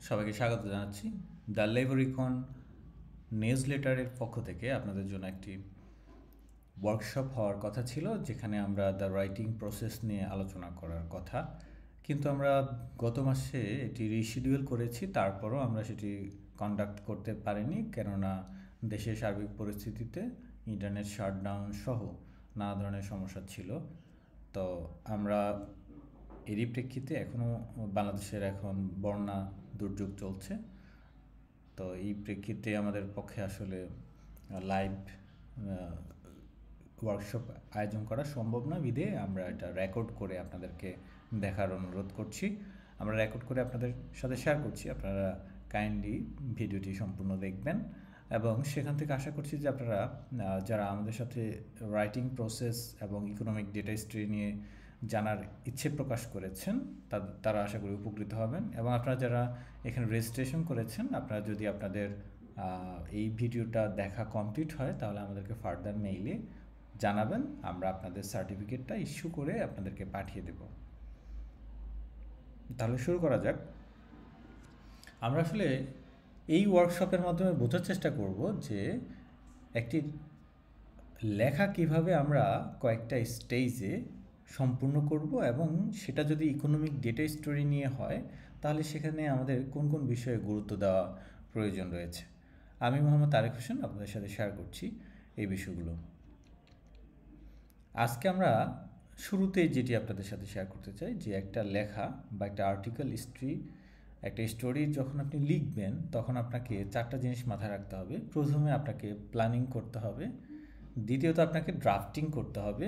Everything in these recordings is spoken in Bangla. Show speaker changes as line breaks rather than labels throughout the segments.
সবাইকে স্বাগত জানাচ্ছি দ্য লেভরিকন নিউজলেটারের পক্ষ থেকে আপনাদের জন্য একটি ওয়ার্কশপ হওয়ার কথা ছিল, যেখানে আমরা দ্য রাইটিং প্রসেস নিয়ে আলোচনা করার কথা, কিন্তু আমরা গত মাসে এটি রিশিডিউল করেছি। তারপরও আমরা সেটি কন্ডাক্ট করতে পারিনি, কেননা দেশের সার্বিক পরিস্থিতিতে ইন্টারনেট শাটডাউন সহ নানা ধরনের সমস্যা ছিল। তো আমরা এরই প্রেক্ষিতে এখনও বাংলাদেশের এখন বন্যা দুর্যোগ চলছে। তো এই প্রেক্ষিতে আমাদের পক্ষে আসলে লাইভ ওয়ার্কশপ আয়োজন করা সম্ভব না, বিধে আমরা এটা রেকর্ড করে আপনাদেরকে দেখার অনুরোধ করছি। আমরা রেকর্ড করে আপনাদের সাথে শেয়ার করছি, আপনারা কাইন্ডলি ভিডিওটি সম্পূর্ণ দেখবেন এবং সেখান থেকে আশা করছি যে আপনারা যারা আমাদের সাথে রাইটিং প্রসেস এবং ইকোনমিক ডেটা হিস্ট্রি নিয়ে জানার ইচ্ছে প্রকাশ করেছেন তারা আশা করি উপকৃত হবেন। এবং আপনারা যারা এখানে রেজিস্ট্রেশন করেছেন, আপনারা যদি আপনাদের এই ভিডিওটা দেখা কমপ্লিট হয় তাহলে আমাদেরকে ফার্দার মেইলে জানাবেন, আমরা আপনাদের সার্টিফিকেটটা ইস্যু করে আপনাদেরকে পাঠিয়ে দেব। তাহলে শুরু করা যাক। আমরা আসলে এই ওয়ার্কশপের মাধ্যমে বোঝার চেষ্টা করব যে একটি লেখা কিভাবে আমরা কয়েকটা স্টেজে সম্পূর্ণ করব, এবং সেটা যদি ইকোনমিক ডেটা স্টোরি নিয়ে হয় তাহলে সেখানে আমাদের কোন কোন বিষয়ে গুরুত্ব দেওয়া প্রয়োজন রয়েছে। আমি মোহাম্মদ তারেক হোসেন আপনাদের সাথে শেয়ার করছি এই বিষয়গুলো। আজকে আমরা শুরুতেই যেটি আপনাদের সাথে শেয়ার করতে চাই, যে একটা লেখা বা একটা আর্টিকেল একটা স্টোরি যখন আপনি লিখবেন তখন আপনাকে চারটা জিনিস মাথায় রাখতে হবে। প্রথমে আপনাকে প্ল্যানিং করতে হবে, দ্বিতীয়ত আপনাকে ড্রাফটিং করতে হবে,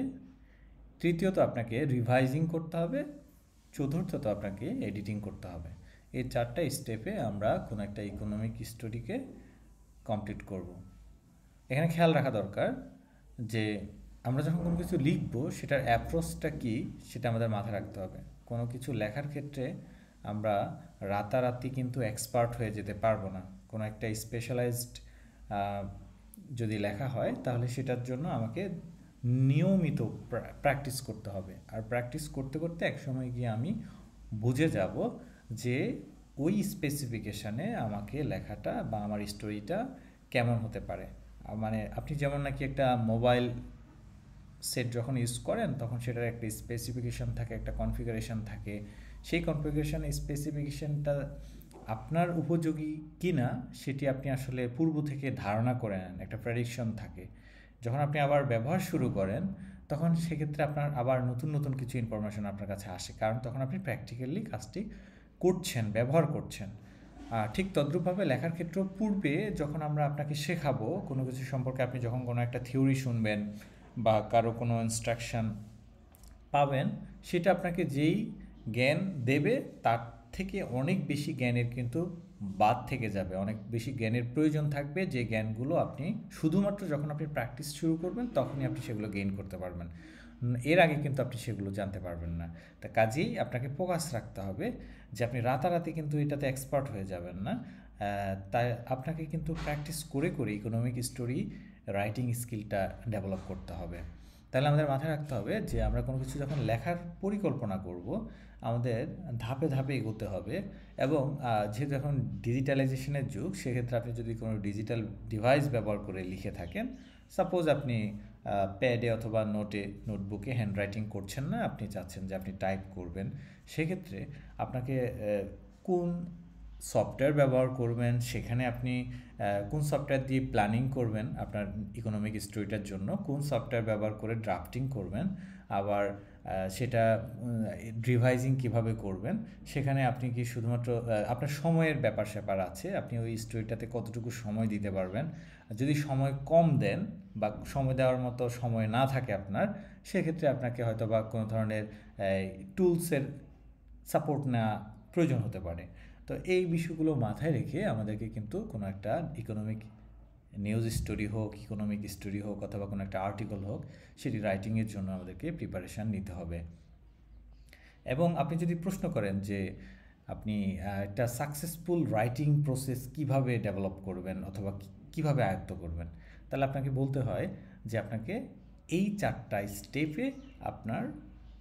তৃতীয়ত আপনাকে রিভাইজিং করতে হবে, চতুর্থত আপনাকে এডিটিং করতে হবে। এই চারটা স্টেপে আমরা কোনো একটা ইকোনমিক স্টোরিকে কমপ্লিট করব। এখানে খেয়াল রাখা দরকার যে আমরা যখন কোনো কিছু লিখবো সেটার অ্যাপ্রোচটা কী সেটা আমাদের মাথায় রাখতে হবে। কোনো কিছু লেখার ক্ষেত্রে আমরা রাতারাতি কিন্তু এক্সপার্ট হয়ে যেতে পারবো না। কোনো একটা স্পেশালাইজড যদি লেখা হয় তাহলে সেটার জন্য আমাকে নিয়মিত প্র্যাকটিস করতে হবে। আর প্র্যাকটিস করতে করতে একসময় গিয়ে আমি বুঝে যাব যে ওই স্পেসিফিকেশানে আমাকে লেখাটা বা আমার স্টোরিটা কেমন হতে পারে। মানে আপনি যেমন নাকি একটা মোবাইল সেট যখন ইউজ করেন তখন সেটার একটা স্পেসিফিকেশান থাকে, একটা কনফিগারেশান থাকে। সেই কনফিগারেশান স্পেসিফিকেশানটা আপনার উপযোগী কি না সেটি আপনি আসলে পূর্ব থেকে ধারণা করে নেন, একটা প্রেডিকশন থাকে। যখন আপনি আবার ব্যবহার শুরু করেন তখন সেক্ষেত্রে আপনার আবার নতুন নতুন কিছু ইনফরমেশন আপনার কাছে আসে, কারণ তখন আপনি প্র্যাকটিক্যালি কাজটি করছেন, ব্যবহার করছেন। ঠিক তদ্রূপভাবে লেখার ক্ষেত্রেও পূর্বে যখন আমরা আপনাকে শেখাবো কোনো কিছু সম্পর্কে, আপনি যখন কোনো একটা থিওরি শুনবেন বা কারো কোনো ইনস্ট্রাকশান পাবেন, সেটা আপনাকে যেই জ্ঞান দেবে তার থেকে অনেক বেশি জ্ঞানের কিন্তু বাদ থেকে যাবে, অনেক বেশি জ্ঞানের প্রয়োজন থাকবে, যে জ্ঞানগুলো আপনি শুধুমাত্র যখন আপনি প্র্যাকটিস শুরু করবেন তখনই আপনি সেগুলো গেইন করতে পারবেন। এর আগে কিন্তু আপনি সেগুলো জানতে পারবেন না। তা কাজেই আপনাকে ফোকাস রাখতে হবে যে আপনি রাতারাতি কিন্তু এটাতে এক্সপার্ট হয়ে যাবেন না। তাই আপনাকে কিন্তু প্র্যাকটিস করে করে ইকোনমিক স্টোরি রাইটিং স্কিলটা ডেভেলপ করতে হবে। তাহলে আমাদের মাথায় রাখতে হবে যে আমরা কোনো কিছু যখন লেখার পরিকল্পনা করব আমাদের ধাপে ধাপে এগোতে হবে। এবং যেহেতু এখন ডিজিটালাইজেশনের যুগ, সেক্ষেত্রে আপনি যদি কোনো ডিজিটাল ডিভাইস ব্যবহার করে লিখে থাকেন, সাপোজ আপনি প্যাডে অথবা নোটবুকে হ্যান্ডরাইটিং করছেন না, আপনি চাচ্ছেন যে আপনি টাইপ করবেন, সেক্ষেত্রে আপনাকে কোন সফটওয়্যার ব্যবহার করবেন, সেখানে আপনি কোন সফটওয়্যার দিয়ে প্ল্যানিং করবেন আপনার ইকোনমিক স্টোরিটার জন্য, কোন সফটওয়্যার ব্যবহার করে ড্রাফটিং করবেন, আবার সেটা রিভাইজিং কিভাবে করবেন, সেখানে আপনি কি শুধুমাত্র আপনার সময়ের ব্যাপার স্যাপার আছে, আপনি ওই স্টোরিটাতে কতটুকু সময় দিতে পারবেন। যদি সময় কম দেন বা সময় দেওয়ার মতো সময় না থাকে আপনার, সেক্ষেত্রে আপনাকে হয়তো বা কোনো ধরনের টুলসের সাপোর্ট নেওয়া প্রয়োজন হতে পারে। তো এই বিষয়গুলো মাথায় রেখে আমাদেরকে কিন্তু কোনো একটা ইকোনমিক নিউজ স্টোরি হোক, ইকোনমিক স্টোরি হোক, অথবা কোনো একটা আর্টিকেল হোক, সেটি রাইটিংয়ের জন্য আমাদেরকে প্রিপারেশান নিতে হবে। এবং আপনি যদি প্রশ্ন করেন যে আপনি একটা সাকসেসফুল রাইটিং প্রসেস কিভাবে ডেভেলপ করবেন অথবা কিভাবে আয়ত্ত করবেন, তাহলে আপনাকে বলতে হয় যে আপনাকে এই চারটা স্টেপে আপনার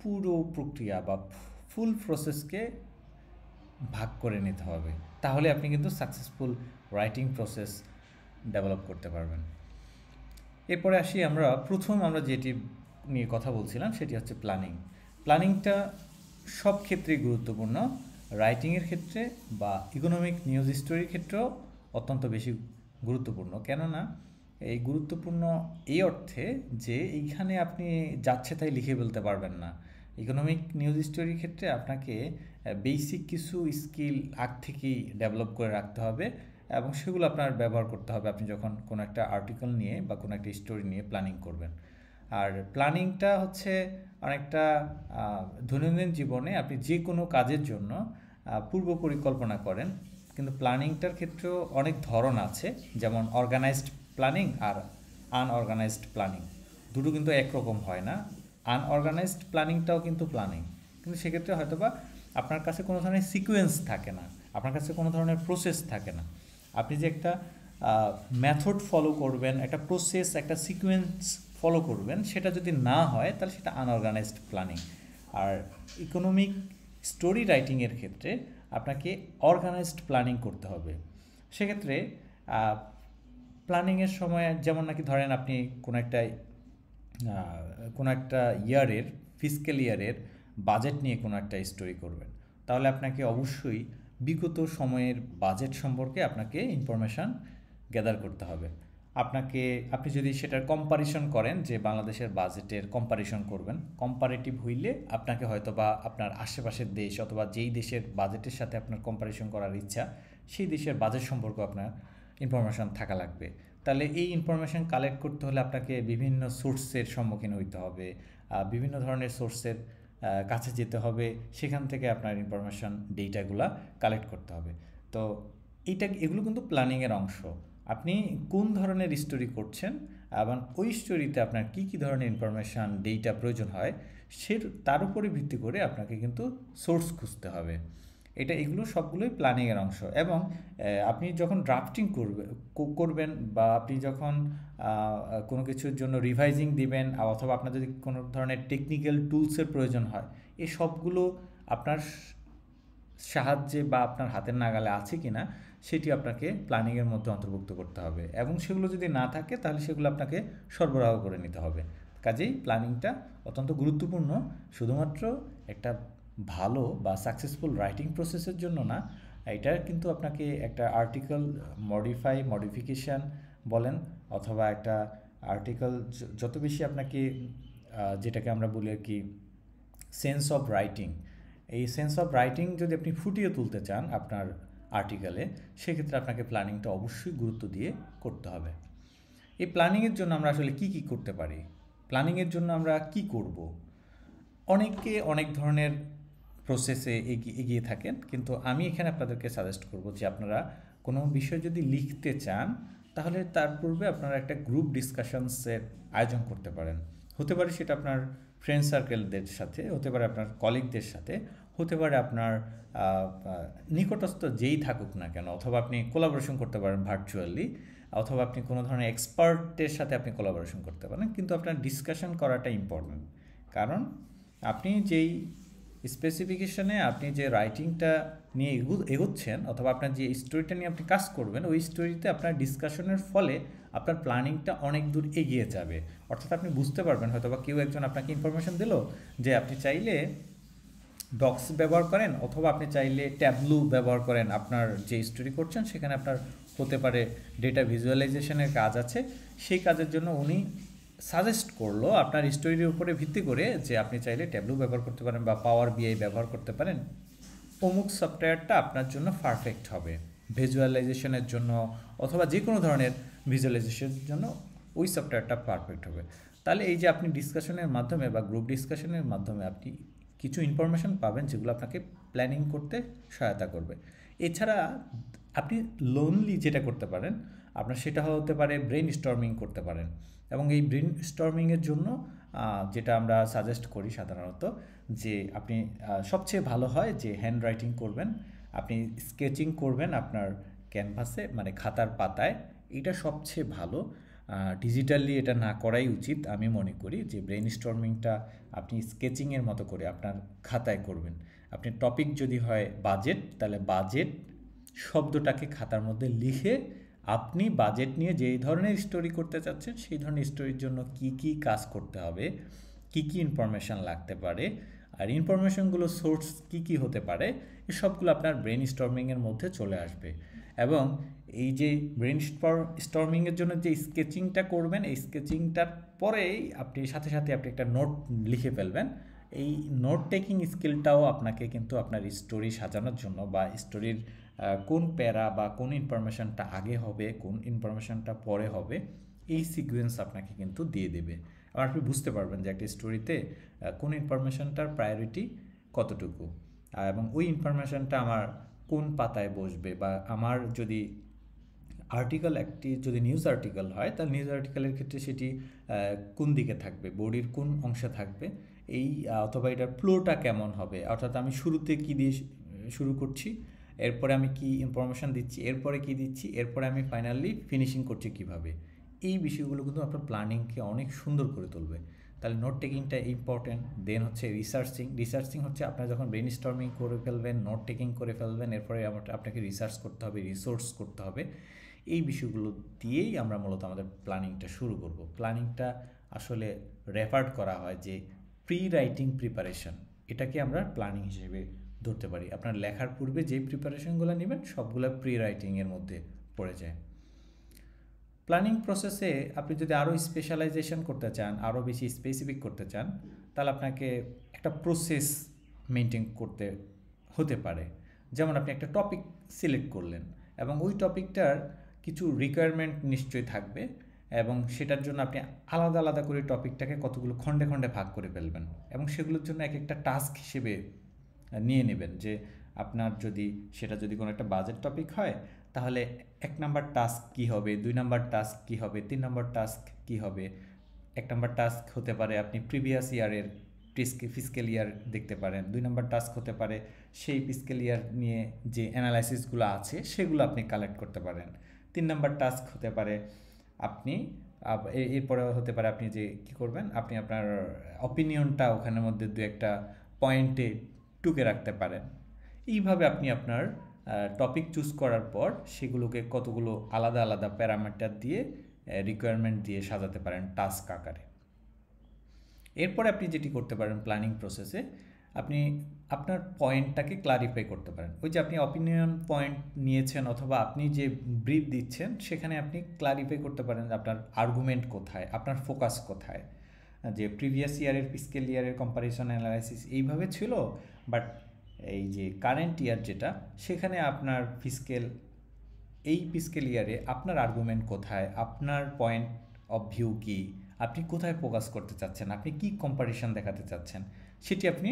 পুরো প্রক্রিয়া বা ফুল প্রসেসকে ভাগ করে নিতে হবে। তাহলে আপনি কিন্তু সাকসেসফুল রাইটিং প্রসেস ডেভেলপ করতে পারবেন। এরপরে আসি আমরা যেটি নিয়ে কথা বলছিলাম সেটি হচ্ছে প্ল্যানিং। প্ল্যানিংটা সব ক্ষেত্রেই গুরুত্বপূর্ণ, রাইটিংয়ের ক্ষেত্রে বা ইকোনমিক নিউজ স্টোরির ক্ষেত্রেও অত্যন্ত বেশি গুরুত্বপূর্ণ। কেননা এই গুরুত্বপূর্ণ এই অর্থে যে এইখানে আপনি যাচ্ছে তাই লিখে ফেলতে পারবেন না। ইকোনমিক নিউজ স্টোরির ক্ষেত্রে আপনাকে বেসিক কিছু স্কিল আগ থেকেই ডেভেলপ করে রাখতে হবে এবং সেগুলো আপনার ব্যবহার করতে হবে আপনি যখন কোনো একটা আর্টিকেল নিয়ে বা কোনো একটা স্টোরি নিয়ে প্ল্যানিং করবেন। আর প্ল্যানিংটা হচ্ছে অনেকটা দৈনন্দিন জীবনে আপনি যে কোনো কাজের জন্য পূর্ব পরিকল্পনা করেন, কিন্তু প্ল্যানিংটার ক্ষেত্রেও অনেক ধরন আছে, যেমন অর্গানাইজড প্ল্যানিং আর আনঅর্গানাইজড প্ল্যানিং। দুটো কিন্তু একরকম হয় না। আনঅর্গানাইজড প্ল্যানিংটাও কিন্তু প্ল্যানিং, কিন্তু সেক্ষেত্রে হয়তোবা আপনার কাছে কোনো ধরনের সিকোয়েন্স থাকে না, আপনার কাছে কোনো ধরনের প্রসেস থাকে না। আপনি যে একটা মেথড ফলো করবেন, একটা প্রসেস, একটা সিকোয়েন্স ফলো করবেন, সেটা যদি না হয় তাহলে সেটা আনঅর্গানাইজড প্ল্যানিং। আর ইকোনমিক স্টোরি রাইটিংয়ের ক্ষেত্রে আপনাকে অর্গানাইজড প্ল্যানিং করতে হবে। সেক্ষেত্রে প্ল্যানিংয়ের সময় যেমন নাকি ধরেন আপনি কোনো একটা ইয়ারের, ফিসক্যাল ইয়ারের বাজেট নিয়ে কোনো একটা স্টোরি করবেন, তাহলে আপনাকে অবশ্যই বিগত সময়ের বাজেট সম্পর্কে আপনাকে ইনফরমেশান গ্যাদার করতে হবে। আপনি যদি সেটার কম্পারিশন করেন, যে বাংলাদেশের বাজেটের কম্পারিশন করবেন, কম্পারেটিভ হইলে আপনাকে হয়তো বা আপনার আশেপাশের দেশ অথবা যেই দেশের বাজেটের সাথে আপনার কম্পারিশন করার ইচ্ছা, সেই দেশের বাজেট সম্পর্কে আপনার ইনফরমেশান থাকা লাগবে। তাহলে এই ইনফরমেশান কালেক্ট করতে হলে আপনাকে বিভিন্ন সোর্সের সম্মুখীন হইতে হবে, বিভিন্ন ধরনের সোর্সের কাছে যেতে হবে, সেখান থেকে আপনার ইনফরমেশান ডেটাগুলা কালেক্ট করতে হবে। তো এগুলো কিন্তু প্ল্যানিংয়ের অংশ। আপনি কোন ধরনের স্টোরি করছেন এবং ওই স্টোরিতে আপনার কী কী ধরনের ইনফরমেশান ডেটা প্রয়োজন হয়, তার উপরে ভিত্তি করে আপনাকে কিন্তু সোর্স খুঁজতে হবে। এগুলো সবগুলোই প্ল্যানিংয়ের অংশ। এবং আপনি যখন ড্রাফটিং করবেন বা আপনি যখন কোনো কিছুর জন্য রিভাইজিং দিবেন, অথবা আপনার যদি কোনো ধরনের টেকনিক্যাল টুলসের প্রয়োজন হয়, এই সবগুলো আপনার সাহায্যে বা আপনার হাতের নাগালে আছে কি না সেটি আপনাকে প্ল্যানিংয়ের মধ্যে অন্তর্ভুক্ত করতে হবে, এবং সেগুলো যদি না থাকে তাহলে সেগুলো আপনাকে সরবরাহ করে নিতে হবে। কাজেই প্ল্যানিংটা অত্যন্ত গুরুত্বপূর্ণ, শুধুমাত্র একটা ভালো বা সাকসেসফুল রাইটিং প্রসেসের জন্য না, এটা কিন্তু আপনাকে একটা আর্টিকেল মডিফিকেশান বলেন, অথবা একটা আর্টিকেল যত বেশি আপনাকে যেটাকে আমরা বলি আর কি সেন্স অফ রাইটিং, এই সেন্স অফ রাইটিং যদি আপনি ফুটিয়ে তুলতে চান আপনার আর্টিকেলে, সেক্ষেত্রে আপনাকে প্ল্যানিংটা অবশ্যই গুরুত্ব দিয়ে করতে হবে। এই প্ল্যানিংয়ের জন্য আমরা আসলে কি করতে পারি, প্ল্যানিংয়ের জন্য আমরা কি করব? অনেকে অনেক ধরনের প্রসেসে এগিয়ে থাকেন, কিন্তু আমি এখানে আপনাদেরকে সাজেস্ট করব যে আপনারা কোনো বিষয় যদি লিখতে চান, তাহলে তার পূর্বে আপনারা একটা গ্রুপ ডিসকাশনসের আয়োজন করতে পারেন। হতে পারে সেটা আপনার ফ্রেন্ড সার্কেলদের সাথে, হতে পারে আপনার কলিগদের সাথে, হতে পারে আপনার নিকটস্থ যেই থাকুক না কেন, অথবা আপনি কোলাবোরেশন করতে পারেন ভার্চুয়ালি, অথবা আপনি কোনো ধরনের এক্সপার্টের সাথে আপনি কোলাবোরেশন করতে পারেন, কিন্তু আপনার ডিসকাশন করাটা ইম্পর্ট্যান্ট। কারণ আপনি যেই স্পেসিফিকেশনে আপনি যে রাইটিংটা নিয়ে এগোচ্ছেন, অথবা আপনার যে স্টোরিটা নিয়ে আপনি কাজ করবেন, ওই স্টোরিতে আপনার ডিসকাশনের ফলে আপনার প্ল্যানিংটা অনেক দূর এগিয়ে যাবে। অর্থাৎ আপনি বুঝতে পারবেন, হয়তো বা কেউ একজন আপনাকে ইনফরমেশন দিল যে আপনি চাইলে ডক্স ব্যবহার করেন, অথবা আপনি চাইলে ট্যাবলু ব্যবহার করেন, আপনার যে স্টোরি করছেন সেখানে আপনার হতে পারে ডেটা ভিজুয়ালাইজেশনের কাজ আছে, সেই কাজের জন্য উনি সাজেস্ট করলো আপনার স্টোরির উপরে ভিত্তি করে যে আপনি চাইলে ট্যাবলু ব্যবহার করতে পারেন বা পাওয়ার বিআই ব্যবহার করতে পারেন, অমুক সফটওয়্যারটা আপনার জন্য পারফেক্ট হবে ভিজুয়ালাইজেশনের জন্য, অথবা যে কোনো ধরনের ভিজুয়ালাইজেশনের জন্য ওই সফটওয়্যারটা পারফেক্ট হবে। তাহলে এই যে আপনি ডিসকাশনের মাধ্যমে বা গ্রুপ ডিসকাশনের মাধ্যমে আপনি কিছু ইনফরমেশান পাবেন যেগুলো আপনাকে প্ল্যানিং করতে সহায়তা করবে। এছাড়া আপনি লোনলি যেটা করতে পারেন আপনার, সেটা হতে পারে ব্রেন স্টর্মিং করতে পারেন। এবং এই ব্রেন স্টর্মিংয়ের জন্য যেটা আমরা সাজেস্ট করি সাধারণত, যে আপনি সবচেয়ে ভালো হয় যে হ্যান্ড রাইটিং করবেন, আপনি স্কেচিং করবেন আপনার ক্যানভাসে, মানে খাতার পাতায়, এটা সবচেয়ে ভালো। ডিজিটালি এটা না করাই উচিত। আমি মনে করি যে ব্রেন স্টর্মিংটা আপনি স্কেচিংয়ের মতো করে আপনার খাতায় করবেন। আপনি টপিক যদি হয় বাজেট, তাহলে বাজেট শব্দটাকে খাতার মধ্যে লিখে আপনি বাজেট নিয়ে যেই ধরনের স্টোরি করতে চাচ্ছেন সেই ধরনের স্টোরির জন্য কি কি কাজ করতে হবে, কি কি ইনফরমেশান লাগতে পারে, আর ইনফরমেশনগুলো সোর্স কি কি হতে পারে, এই সবগুলো আপনার ব্রেন স্টর্মিংয়ের মধ্যে চলে আসবে। এবং এই যে ব্রেন স্টর্মিংয়ের জন্য যে স্কেচিংটা করবেন, এই স্কেচিংটার পরেই আপনি সাথে সাথে আপনি একটা নোট লিখে ফেলবেন। এই নোট টেকিং স্কিলটাও আপনাকে কিন্তু আপনার স্টোরি সাজানোর জন্য বা স্টোরির কোন প্যারা বা কোন ইনফরমেশানটা আগে হবে, কোন ইনফরমেশানটা পরে হবে, এই সিকোয়েন্স আপনাকে কিন্তু দিয়ে দেবে। আর আপনি বুঝতে পারবেন যে একটা স্টোরিতে কোন ইনফরমেশানটার প্রায়োরিটি কতটুকু, এবং ওই ইনফরমেশানটা আমার কোন পাতায় বসবে, বা আমার যদি আর্টিকেল একটি যদি নিউজ আর্টিকেল হয় তাহলে নিউজ আর্টিকেলের ক্ষেত্রে সেটি কোন দিকে থাকবে, বডির কোন অংশে থাকবে, এই অথবা এটার ফ্লোটা কেমন হবে, অর্থাৎ আমি শুরুতে কি দিয়ে শুরু করছি, এরপরে আমি কি ইনফরমেশান দিচ্ছি, এরপরে কি দিচ্ছি, এরপরে আমি ফাইনালি ফিনিশিং করছি কিভাবে। এই বিষয়গুলো কিন্তু আপনার প্ল্যানিংকে অনেক সুন্দর করে তুলবে। তাহলে নোট টেকিংটা ইম্পর্টেন্ট। দেন হচ্ছে রিসার্চিং হচ্ছে আপনার যখন ব্রেন স্টর্মিং করে ফেলবেন, নোট টেকিং করে ফেলবেন, এরপরে আপনাকে রিসার্চ করতে হবে, রিসোর্স করতে হবে। এই বিষয়গুলো দিয়েই আমরা মূলত আমাদের প্ল্যানিংটা শুরু করব। প্ল্যানিংটা আসলে রেফার করা হয় যে প্রি রাইটিং প্রিপারেশন, এটাকে আমরা প্ল্যানিং হিসেবে ধরতে পারি। আপনার লেখার পূর্বে যেই প্রিপারেশনগুলো নেবেন সবগুলো প্রি রাইটিংয়ের মধ্যে পড়ে যায়। প্ল্যানিং প্রসেসে আপনি যদি আরও স্পেশালাইজেশন করতে চান, আরও বেশি স্পেসিফিক করতে চান, তাহলে আপনাকে একটা প্রসেস মেনটেন করতে হতে পারে। যেমন আপনি একটা টপিক সিলেক্ট করলেন এবং ওই টপিকটার কিছু রিকোয়ারমেন্ট নিশ্চয়ই থাকবে, এবং সেটার জন্য আপনি আলাদা আলাদা করে টপিকটাকে কতগুলো খণ্ডে খণ্ডে ভাগ করে ফেলবেন এবং সেগুলোর জন্য এক একটা টাস্ক হিসেবে নিয়ে নেবেন। যে আপনার সেটা যদি কোনো একটা বাজেট টপিক হয় তাহলে 1 নাম্বার টাস্ক কী হবে, 2 নাম্বার টাস্ক কী হবে, 3 নাম্বার টাস্ক কী হবে। 1 নাম্বার টাস্ক হতে পারে আপনি প্রিভিয়াস ইয়ারের ফিসক্যাল ইয়ার দেখতে পারেন। 2 নাম্বার টাস্ক হতে পারে সেই ফিসক্যাল ইয়ার নিয়ে যে অ্যানালাইসিসগুলো আছে সেগুলো আপনি কালেক্ট করতে পারেন। 3 নাম্বার টাস্ক হতে পারে আপনি এরপরে হতে পারে আপনি যে কী করবেন, আপনি আপনার অপিনিয়নটা ওখানের মধ্যে 2-1টা পয়েন্টে টুকে রাখতে পারেন। এইভাবে আপনি আপনার টপিক চুজ করার পর সেগুলোকে কতগুলো আলাদা আলাদা প্যারামিটার দিয়ে রিকোয়ারমেন্ট দিয়ে সাজাতে পারেন টাস্ক আকারে। এরপরে আপনি যেটি করতে পারেন প্ল্যানিং প্রসেসে, আপনি আপনার পয়েন্টটাকে ক্লারিফাই করতে পারেন। ওই যে আপনি অপিনিয়ন পয়েন্ট নিয়েছেন অথবা আপনি যে ব্রিফ দিচ্ছেন সেখানে আপনি ক্লারিফাই করতে পারেন আপনার আর্গুমেন্ট কোথায়, আপনার ফোকাস কোথায়। যে প্রিভিয়াস ইয়ারের ফিসক্যাল ইয়ারের কম্পারিজন অ্যানালাইসিস এইভাবে ছিল, বাট এই যে কারেন্ট ইয়ার যেটা, সেখানে আপনার এই ফিসক্যাল ইয়ারে আপনার আর্গুমেন্ট কোথায়, আপনার পয়েন্ট অফ ভিউ কী, আপনি কোথায় ফোকাস করতে চাচ্ছেন, আপনি কি কম্পারিশন দেখাতে চাচ্ছেন, সেটি আপনি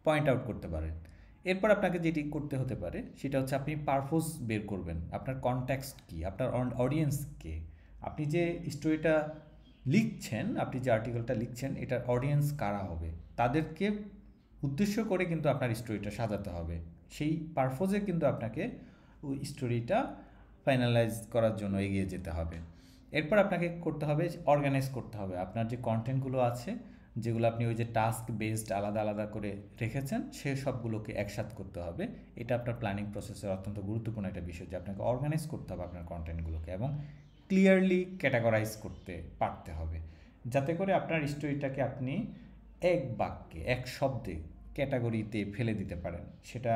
পয়েন্ট আউট করতে পারেন। এরপর আপনাকে যেটি করতে হতে পারে সেটা হচ্ছে আপনি পারপোজ বের করবেন, আপনার কনটেক্সট কী, আপনার অডিয়েন্স কে, আপনি যে স্টোরিটা লিখছেন, আপনি যে আর্টিকেলটা লিখছেন এটার অডিয়েন্স কারা হবে, তাদেরকে উদ্দেশ্য করে কিন্তু আপনার স্টোরিটা সাজাতে হবে। সেই পারপোজে কিন্তু আপনাকে ওই স্টোরিটা ফাইনালাইজ করার জন্য এগিয়ে যেতে হবে। এরপর আপনাকে করতে হবে অর্গানাইজ করতে হবে আপনার যে কন্টেন্টগুলো আছে, যেগুলো আপনি ওই যে টাস্ক বেসড আলাদা আলাদা করে রেখেছেন সে সবগুলোকে একসাথে করতে হবে। এটা আপনার প্ল্যানিং প্রসেসের অত্যন্ত গুরুত্বপূর্ণ একটা বিষয় যে আপনাকে অর্গানাইজ করতে হবে আপনার কন্টেন্টগুলোকে এবং ক্লিয়ারলি ক্যাটাগরাইজ করতে পারতে হবে, যাতে করে আপনার স্টোরিটাকে আপনি এক বাক্যে এক শব্দে ক্যাটাগরিতে ফেলে দিতে পারেন। সেটা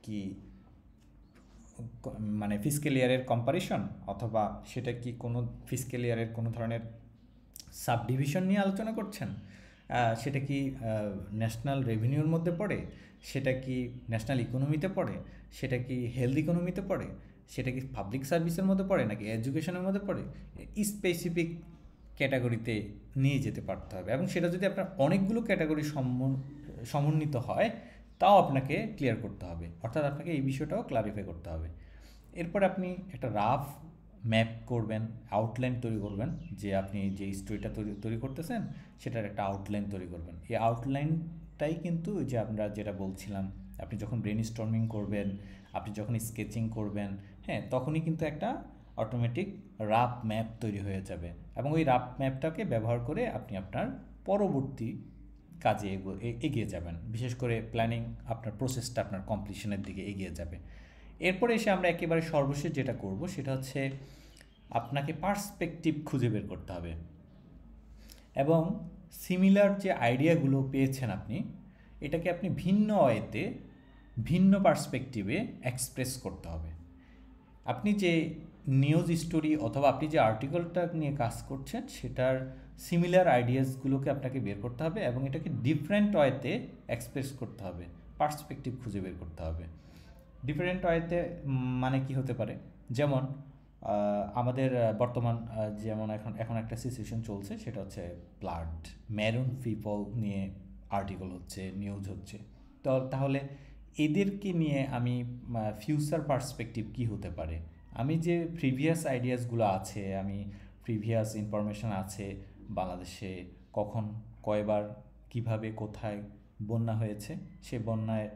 কি মানে ফিসক্যাল ইয়ারের কম্পারিশন, অথবা সেটা কি কোনো ফিসক্যাল ইয়ারের কোনো ধরনের সাব ডিভিশন নিয়ে আলোচনা করছেন, সেটা কি ন্যাশনাল রেভিনিউর মধ্যে পড়ে, সেটা কি ন্যাশনাল ইকোনমিতে পড়ে, সেটা কি হেলথ ইকোনমিতে পড়ে, সেটা কি পাবলিক সার্ভিসের মধ্যে পড়ে নাকি এডুকেশনের মধ্যে পড়ে, স্পেসিফিক ক্যাটাগরিতে নিয়ে যেতে পারতে হবে। এবং সেটা যদি আপনার অনেকগুলো ক্যাটাগরি সমন্বিত হয় তাও আপনাকে ক্লিয়ার করতে হবে, অর্থাৎ আপনাকে এই বিষয়টাও ক্লারিফাই করতে হবে। এরপর আপনি একটা রাফ ম্যাপ করবেন, আউটলাইন তৈরি করবেন, যে আপনি যে স্টোরিটা তৈরি করতেছেন সেটার একটা আউটলাইন তৈরি করবেন। এই আউটলাইনটাই কিন্তু যে আমরা যেটা বলছিলাম, আপনি যখন ব্রেন স্টর্মিং করবেন, আপনি যখন স্কেচিং করবেন, হ্যাঁ, তখনই কিন্তু একটা অটোমেটিক রাফ ম্যাপ তৈরি হয়ে যাবে এবং ওই রাফ ম্যাপটাকে ব্যবহার করে আপনি আপনার পরবর্তী কাজে এগিয়ে যাবেন। বিশেষ করে প্ল্যানিং আপনার প্রসেসটা আপনার কমপ্লিশনের দিকে এগিয়ে যাবে। এরপরে এসে আমরা একেবারে সর্বশেষ যেটা করব সেটা হচ্ছে আপনাকে পার্সপেক্টিভ খুঁজে বের করতে হবে এবং সিমিলার যে আইডিয়াগুলো পেয়েছেন আপনি এটাকে আপনি ভিন্ন ওয়েতে ভিন্ন পার্সপেক্টিভে এক্সপ্রেস করতে হবে। আপনি যে নিউজ স্টোরি অথবা আপনি যে আর্টিকেলটা নিয়ে কাজ করছেন সেটার সিমিলার আইডিয়াসগুলোকে আপনাকে বের করতে হবে এবং এটাকে ডিফারেন্ট ওয়েতে এক্সপ্রেস করতে হবে, পার্সপেক্টিভ খুঁজে বের করতে হবে। ডিফারেন্ট ওয়েতে মানে কি হতে পারে, যেমন আমাদের বর্তমান যেমন এখন একটা সিচুয়েশন চলছে সেটা হচ্ছে ব্লাড ম্যারুন পিপল নিয়ে আর্টিকেল হচ্ছে, নিউজ হচ্ছে। তো তাহলে এদেরকে নিয়ে আমি ফিউচার পার্সপেক্টিভ কি হতে পারে, আমি যে প্রিভিয়াস আইডিয়াসগুলো আছে, আমি প্রিভিয়াস ইনফরমেশন আছে বাংলাদেশে কখন কয়বার কিভাবে কোথায় বন্যা হয়েছে, সে বন্যায়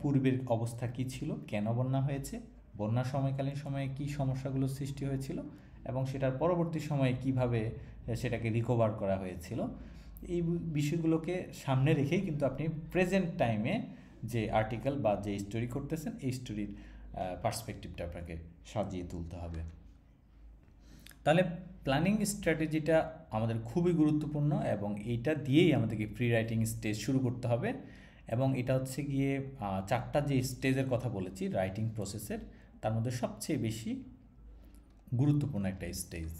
পূর্বের অবস্থা কি ছিল, কেন বন্যা হয়েছে, বন্যা সময়কালীন সময়ে কি সমস্যাগুলো সৃষ্টি হয়েছিল এবং সেটার পরবর্তী সময়ে কিভাবে সেটাকে রিকভার করা হয়েছিল, এই বিষয়গুলোকে সামনে রেখেই কিন্তু আপনি প্রেজেন্ট টাইমে যে আর্টিকেল বা যে স্টোরি করতেছেন এই স্টোরির পার্সপেক্টিভটা আপনাকে সাজিয়ে তুলতে হবে। তাহলে প্ল্যানিং স্ট্র্যাটেজিটা আমাদের খুবই গুরুত্বপূর্ণ এবং এইটা দিয়েই আমাদেরকে প্রি রাইটিং স্টেজ শুরু করতে হবে এবং এটা হচ্ছে গিয়ে চারটা যে স্টেজের কথা বলেছি রাইটিং প্রসেসের, তার মধ্যে সবচেয়ে বেশি গুরুত্বপূর্ণ একটা স্টেজ।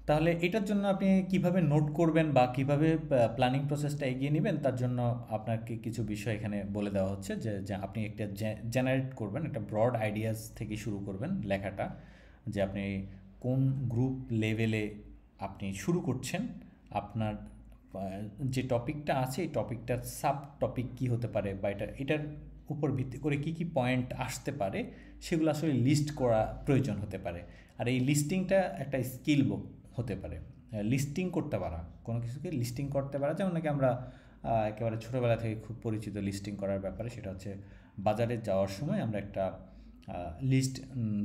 তাহলে এটার জন্য আপনি কিভাবে নোট করবেন বা কিভাবে প্ল্যানিং প্রসেসটা এগিয়ে নেবেন তার জন্য আপনাকে কিছু বিষয় এখানে বলে দেওয়া হচ্ছে যে আপনি একটা জেনারেট করবেন, একটা ব্রড আইডিয়াস থেকে শুরু করবেন লেখাটা, যে আপনি কোন গ্রুপ লেভেলে আপনি শুরু করছেন, আপনার যে টপিকটা আছে এই টপিকটার সাব টপিক কী হতে পারে বা এটার উপর ভিত্তি করে কি কি পয়েন্ট আসতে পারে সেগুলো আসলে লিস্ট করা প্রয়োজন হতে পারে। আর এই লিস্টিংটা একটা স্কিল হতে পারে, লিস্টিং করতে পারা, কোনো কিছুকে লিস্টিং করতে পারা, যেমন নাকি আমরা একেবারে ছোটোবেলা থেকে খুব পরিচিত লিস্টিং করার ব্যাপারে, সেটা হচ্ছে বাজারে যাওয়ার সময় আমরা একটা লিস্ট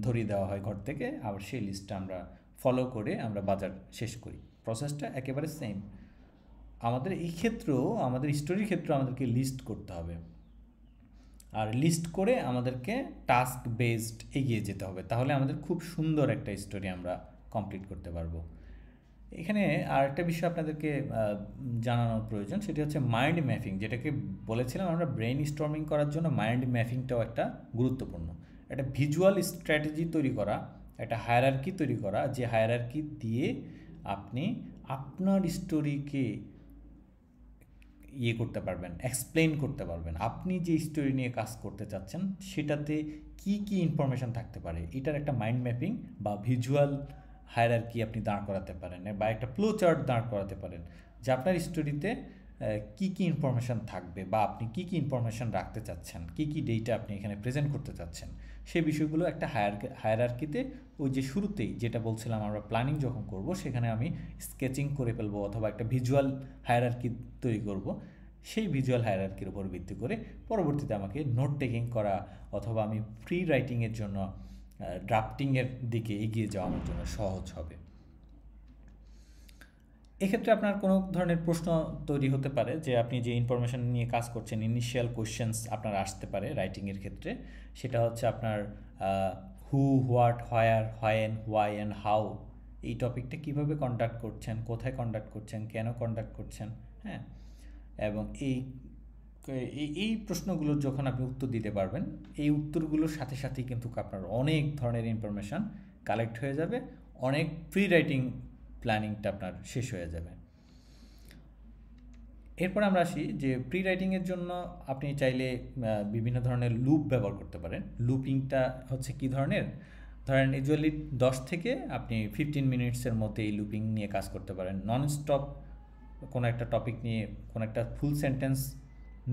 ধরিয়ে দেওয়া হয় ঘর থেকে, আবার সেই লিস্টটা আমরা ফলো করে আমরা বাজার শেষ করি। প্রসেসটা একেবারে সেম। আমাদের এই ক্ষেত্রেও, আমাদের স্টোরির ক্ষেত্রেও আমাদেরকে লিস্ট করতে হবে, আর লিস্ট করে আমাদেরকে টাস্ক বেসড এগিয়ে যেতে হবে, তাহলে আমাদের খুব সুন্দর একটা স্টোরি আমরা কমপ্লিট করতে পারবো। এখানে আরেকটা বিষয় আপনাদেরকে জানানোর প্রয়োজন, সেটি হচ্ছে মাইন্ড ম্যাপিং, যেটাকে বলেছিলাম আমরা ব্রেইন স্টর্মিং করার জন্য মাইন্ড ম্যাপিংটাও একটা গুরুত্বপূর্ণ। একটা ভিজুয়াল স্ট্র্যাটেজি তৈরি করা, একটা হায়ারার্কি তৈরি করা, যে হায়ারার্কি দিয়ে আপনি আপনার স্টোরিকে করতে পারবেন, এক্সপ্লেইন করতে পারবেন, আপনি যে স্টোরি নিয়ে কাজ করতে চাচ্ছেন সেটাতে কি কি ইনফরমেশান থাকতে পারে, এটার একটা মাইন্ড ম্যাপিং বা ভিজুয়াল হায়ারার্কি আপনি দাঁড় করাতে পারেন বা একটা ফ্লো চার্ট দাঁড় করাতে পারেন, যে আপনার স্টোরিতে কি কি ইনফরমেশান থাকবে বা আপনি কি কি ইনফরমেশান রাখতে চাচ্ছেন, কি কি ডেটা আপনি এখানে প্রেজেন্ট করতে চাচ্ছেন, সেই বিষয়গুলো একটা হায়ারার্কিতে ওই যে শুরুতেই যেটা বলছিলাম আমরা প্ল্যানিং যখন করব সেখানে আমি স্কেচিং করে ফেলবো অথবা একটা ভিজুয়াল হায়ারার্কি তৈরি করব। সেই ভিজুয়াল হায়ারার্কির উপর ভিত্তি করে পরবর্তীতে আমাকে নোট টেকিং করা অথবা আমি প্রি রাইটিংয়ের জন্য ড্রাফটিংয়ের দিকে এগিয়ে যাওয়া আমার জন্য সহজ হবে। এক্ষেত্রে আপনার কোনো ধরনের প্রশ্ন তৈরি হতে পারে যে আপনি যে ইনফরমেশান নিয়ে কাজ করছেন, ইনিশিয়াল কোয়েশ্চেন্স আপনার আসতে পারে রাইটিংয়ের ক্ষেত্রে, সেটা হচ্ছে আপনার who, what, where, when, why and how, এই টপিকটা কীভাবে কন্ডাক্ট করছেন, কোথায় কন্ডাক্ট করছেন, কেন কন্ডাক্ট করছেন, হ্যাঁ। এবং এই প্রশ্নগুলোর যখন আপনি উত্তর দিতে পারবেন, এই উত্তরগুলোর সাথে সাথেই কিন্তু আপনার অনেক ধরনের ইনফরমেশান কালেক্ট হয়ে যাবে, অনেক প্রি রাইটিং প্ল্যানিংটা আপনার শেষ হয়ে যাবে। এরপর আমরা আসি যে প্রি রাইটিংয়ের জন্য আপনি চাইলে বিভিন্ন ধরনের লুপ ব্যবহার করতে পারেন। লুপিংটা হচ্ছে কী ধরনের, ধরেন ইউজুয়ালি 10 থেকে আপনি 15 মিনিটসের মধ্যে এই লুপিং নিয়ে কাজ করতে পারেন। নন স্টপ কোনো একটা টপিক নিয়ে কোনো একটা ফুল সেন্টেন্স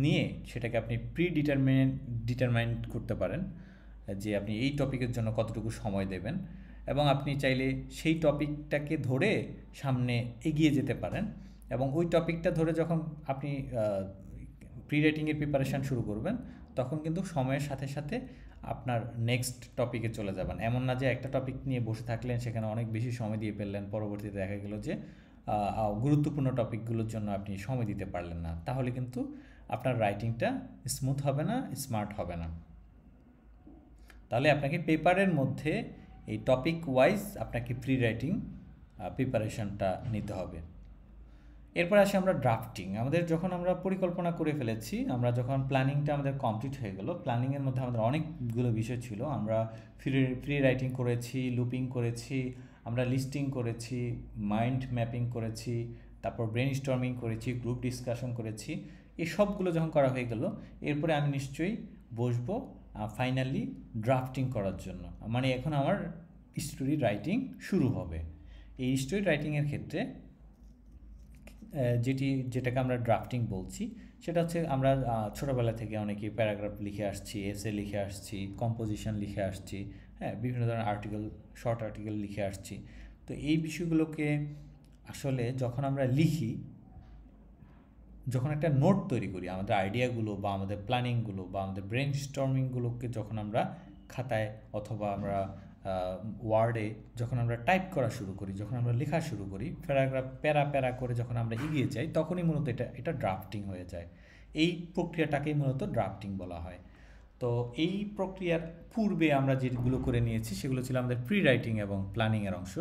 নিয়ে সেটাকে আপনি ডিটারমাইন্ড করতে পারেন যে আপনি এই টপিকের জন্য কতটুকু সময় দেবেন, এবং আপনি চাইলে সেই টপিকটাকে ধরে সামনে এগিয়ে যেতে পারেন এবং ওই টপিকটা ধরে যখন আপনি প্রি রাইটিংয়ের প্রিপারেশান শুরু করবেন তখন কিন্তু সময়ের সাথে সাথে আপনার নেক্সট টপিকে চলে যাবেন। এমন না যে একটা টপিক নিয়ে বসে থাকলেন, সেখানে অনেক বেশি সময় দিয়ে ফেললেন, পরবর্তীতে দেখা গেল যে গুরুত্বপূর্ণ টপিকগুলোর জন্য আপনি সময় দিতে পারলেন না, তাহলে কিন্তু আপনার রাইটিংটা স্মুথ হবে না, স্মার্ট হবে না। তাহলে আপনাকে পেপারের মধ্যে এই টপিক ওয়াইজ আপনাকে প্রি রাইটিং প্রিপারেশনটা নিতে হবে। এরপর আসি আমরা ড্রাফটিং। আমাদের যখন আমরা পরিকল্পনা করে ফেলেছি, আমরা যখন প্ল্যানিংটা আমাদের কমপ্লিট হয়ে গেল, প্ল্যানিংয়ের মধ্যে আমাদের অনেকগুলো বিষয় ছিল। আমরা প্রি রাইটিং করেছি, লুপিং করেছি, আমরা লিস্টিং করেছি, মাইন্ড ম্যাপিং করেছি, তারপর ব্রেন স্টর্মিং করেছি, গ্রুপ ডিসকাশন করেছি। এই সবগুলো যখন করা হয়ে গেল, এরপরে আমি নিশ্চয়ই বসবো ফাইনালি ড্রাফটিং করার জন্য। মানে এখন আমার স্টোরি রাইটিং শুরু হবে। এই স্টোরি রাইটিংয়ের ক্ষেত্রে যেটাকে আমরা ড্রাফটিং বলছি, সেটা হচ্ছে আমরা ছোটোবেলা থেকে অনেকেই প্যারাগ্রাফ লিখে আসছি, এসে লিখে আসছি, কম্পোজিশন লিখে আসছি, হ্যাঁ, বিভিন্ন ধরনের আর্টিকেল, শর্ট আর্টিকেল লিখে আসছি। তো এই বিষয়গুলোকে আসলে যখন আমরা লিখি, যখন একটা নোট তৈরি করি, আমাদের আইডিয়াগুলো বা আমাদের প্ল্যানিংগুলো বা আমাদের ব্রেন স্টর্মিংগুলোকে যখন আমরা খাতায় অথবা আমরা ওয়ার্ডে যখন আমরা টাইপ করা শুরু করি, যখন আমরা লেখা শুরু করি, প্যারাগ্রাফ প্যারা করে যখন আমরা এগিয়ে যাই, তখনই মূলত এটা ড্রাফটিং হয়ে যায়। এই প্রক্রিয়াটাকেই মূলত ড্রাফটিং বলা হয়। তো এই প্রক্রিয়ার পূর্বে আমরা যেগুলো করে নিয়েছি সেগুলো ছিল আমাদের প্রি রাইটিং এবং প্ল্যানিংয়ের অংশ।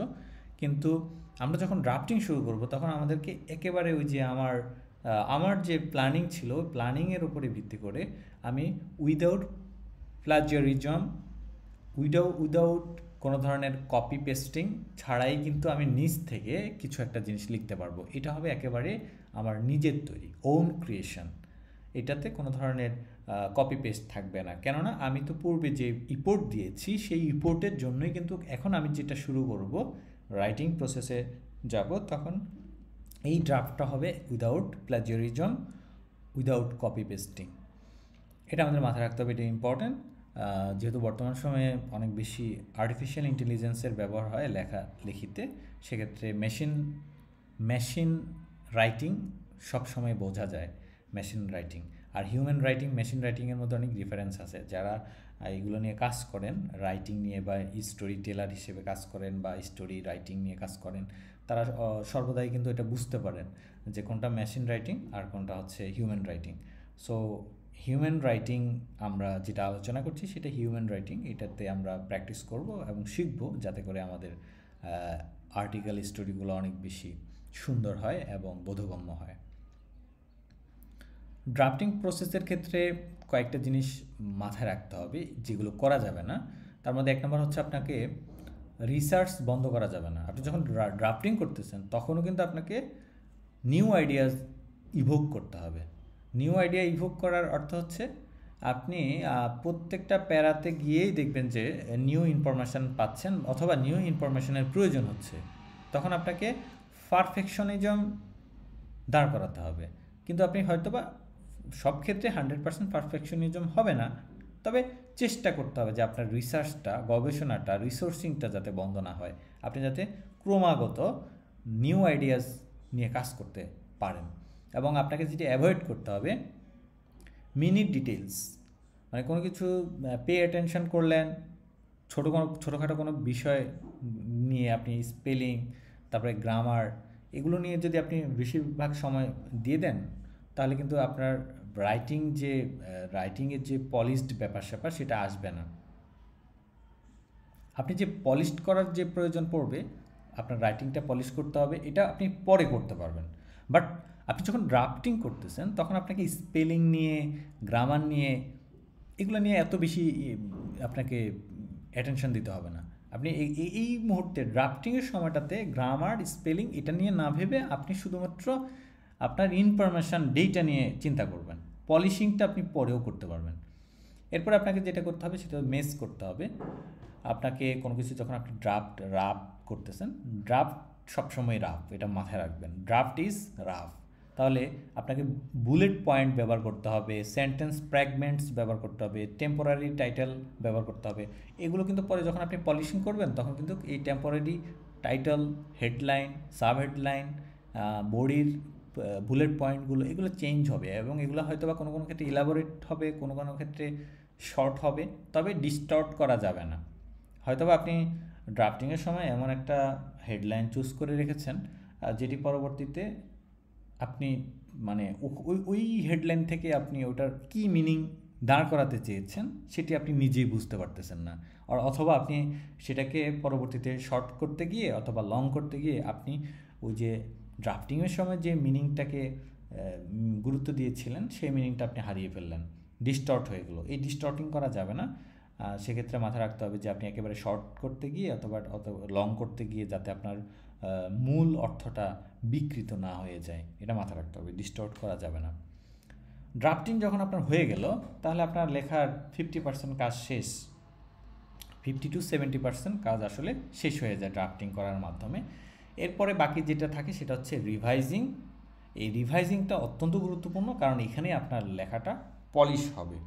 কিন্তু আমরা যখন ড্রাফটিং শুরু করব, তখন আমাদেরকে একেবারে ওই যে আমার যে প্ল্যানিং ছিল, প্ল্যানিংয়ের উপরে ভিত্তি করে আমি উইদাউট প্লাজিয়ারিজম, উইদাউট কোনো ধরনের কপি পেস্টিং ছাড়াই কিন্তু আমি নিজ থেকে কিছু একটা জিনিস লিখতে পারবো। এটা হবে একেবারে আমার নিজের তৈরি, ওন ক্রিয়েশন। এটাতে কোনো ধরনের কপি পেস্ট থাকবে না, কেননা আমি তো পূর্বে যে রিপোর্ট দিয়েছি সেই রিপোর্টের জন্যই কিন্তু এখন আমি যেটা শুরু করব, রাইটিং প্রসেসে যাব, তখন এই ড্রাফটটা হবে উইদাউট প্লাজিয়ারিজম, উইদাউট কপি পেস্টিং। এটা আমাদের মাথায় রাখতে হবে, এটা ইম্পর্ট্যান্ট। যেহেতু বর্তমান সময়ে অনেক বেশি আর্টিফিশিয়াল ইন্টেলিজেন্সের ব্যবহার হয় লেখিতে, সেক্ষেত্রে মেশিন রাইটিং সবসময় বোঝা যায়, মেশিন রাইটিং আর হিউম্যান রাইটিং, মেশিন রাইটিংয়ের মধ্যে অনেক ডিফারেন্স আছে। যারা এইগুলো নিয়ে কাজ করেন, রাইটিং নিয়ে বা স্টোরি টেলার হিসেবে কাজ করেন বা স্টোরি রাইটিং নিয়ে কাজ করেন, তারা সর্বদাই কিন্তু এটা বুঝতে পারেন যে কোনটা মেশিন রাইটিং আর কোনটা হচ্ছে human writing. So human writing আমরা যেটা আলোচনা করছি সেটা হিউম্যান রাইটিং। এটাতে আমরা প্র্যাকটিস করব এবং শিখব, যাতে করে আমাদের আর্টিকেল স্টোরিগুলো অনেক বেশি সুন্দর হয় এবং বোধগম্য হয়। ড্রাফটিং প্রসেসের ক্ষেত্রে কয়েকটা জিনিস মাথায় রাখতে হবে যেগুলো করা যাবে না। তার মধ্যে এক নম্বর হচ্ছে, আপনাকে রিসার্চ বন্ধ করা যাবে না। আপনি যখন ড্রাফটিং করতেছেন তখনও কিন্তু আপনাকে নিউ আইডিয়াস ইভোক করতে হবে। নিউ আইডিয়া ইভোক করার অর্থ হচ্ছে আপনি প্রত্যেকটা প্যারাতে গিয়েই দেখবেন যে নিউ ইনফরমেশান পাচ্ছেন অথবা নিউ ইনফরমেশানের প্রয়োজন হচ্ছে, তখন আপনাকে পারফেকশনিজম দাঁড় করাতে হবে। কিন্তু আপনি হয়তোবা সব ক্ষেত্রে 100% পারফেকশনিজম হবে না, তবে চেষ্টা করতে হবে যে আপনার রিসার্চটা, গবেষণাটা, রিসোর্সিংটা যাতে বন্ধ না হয়, আপনি যাতে ক্রমাগত নিউ আইডিয়াস নিয়ে কাজ করতে পারেন। এবং আপনাকে যেটি অ্যাভয়েড করতে হবে, মিনিট ডিটেলস, মানে কোনো কিছু পে অ্যাটেনশন করলেন, ছোটোখাটো কোনো বিষয় নিয়ে আপনি স্পেলিং, তারপরে গ্রামার, এগুলো নিয়ে যদি আপনি বেশিরভাগ সময় দিয়ে দেন, তাহলে কিন্তু আপনার রাইটিংয়ের যে পলিশড ব্যাপার স্যাপার সেটা আসবে না। আপনি যে পলিশড করার যে প্রয়োজন পড়বে, আপনার রাইটিংটা পলিশ করতে হবে, এটা আপনি পরে করতে পারবেন। বাট আপনি যখন ড্রাফটিং করতেছেন তখন আপনাকে স্পেলিং নিয়ে, গ্রামার নিয়ে, এগুলো নিয়ে এত বেশি আপনাকে অ্যাটেনশন দিতে হবে না। আপনি এই মুহূর্তে ড্রাফটিংয়ের সময়টাতে গ্রামার, স্পেলিং এটা নিয়ে না ভেবে আপনি শুধুমাত্র আপনার ইনফরমেশান ডেটা নিয়ে চিন্তা করবেন। পলিশিংটা আপনি পরেও করতে পারবেন। এরপর আপনাকে যেটা করতে হবে সেটা মেস করতে হবে। আপনাকে কোনো কিছু যখন আপনি রাফ করতেছেন, ড্রাফট সবসময় রাফ, এটা মাথায় রাখবেন, ড্রাফট ইজ রাফ। তাহলে আপনাকে বুলেট পয়েন্ট ব্যবহার করতে হবে, সেন্টেন্স ফ্র্যাগমেন্টস ব্যবহার করতে হবে, টেম্পোরারি টাইটেল ব্যবহার করতে হবে। এগুলো কিন্তু পরে যখন আপনি পলিশিং করবেন তখন কিন্তু এই temporary title, headline, sub headline, বডির বুলেট পয়েন্টগুলো, এগুলো চেঞ্জ হবে এবং এগুলো হয়তো বা কোনো কোনো ক্ষেত্রে ইলাবোরেট হবে, কোনো কোনো ক্ষেত্রে শর্ট হবে, তবে ডিস্টর্ট করা যাবে না। হয়তোবা আপনি ড্রাফটিংয়ের সময় এমন একটা হেডলাইন চুজ করে রেখেছেন যেটি পরবর্তীতে আপনি মানে ওই হেডলাইন থেকে আপনি ওটার কি মিনিং দাঁড় করাতে চেয়েছেন সেটি আপনি নিজেই বুঝতে পারতেছেন না, আর অথবা আপনি সেটাকে পরবর্তীতে শর্ট করতে গিয়ে অথবা লং করতে গিয়ে আপনি ওই যে ড্রাফটিংয়ের সময় যে মিনিংটাকে গুরুত্ব দিয়েছিলেন সেই মিনিংটা আপনি হারিয়ে ফেললেন, ডিস্টর্ট হয়ে গেলো। এই ডিস্টর্টিং করা যাবে না। সেক্ষেত্রে মাথায় রাখতে হবে যে আপনি একেবারে শর্ট করতে গিয়ে অথবা লং করতে গিয়ে যাতে আপনার মূল অর্থটা বিকৃত না হয়ে যায়, এটা মাথায় রাখতে হবে, ডিস্টর্ট করা যাবে না। ড্রাফটিং যখন আপনার হয়ে গেল তাহলে আপনার লেখার 50% কাজ শেষ, 50-70% কাজ আসলে শেষ হয়ে যায় ড্রাফটিং করার মাধ্যমে। এরপরে বাকি যেটা থাকে সেটা হচ্ছে রিভাইজিং। এই রিভাইজিংটা অত্যন্ত গুরুত্বপূর্ণ, কারণ এখানে আপনার লেখাটা পলিশ হবে।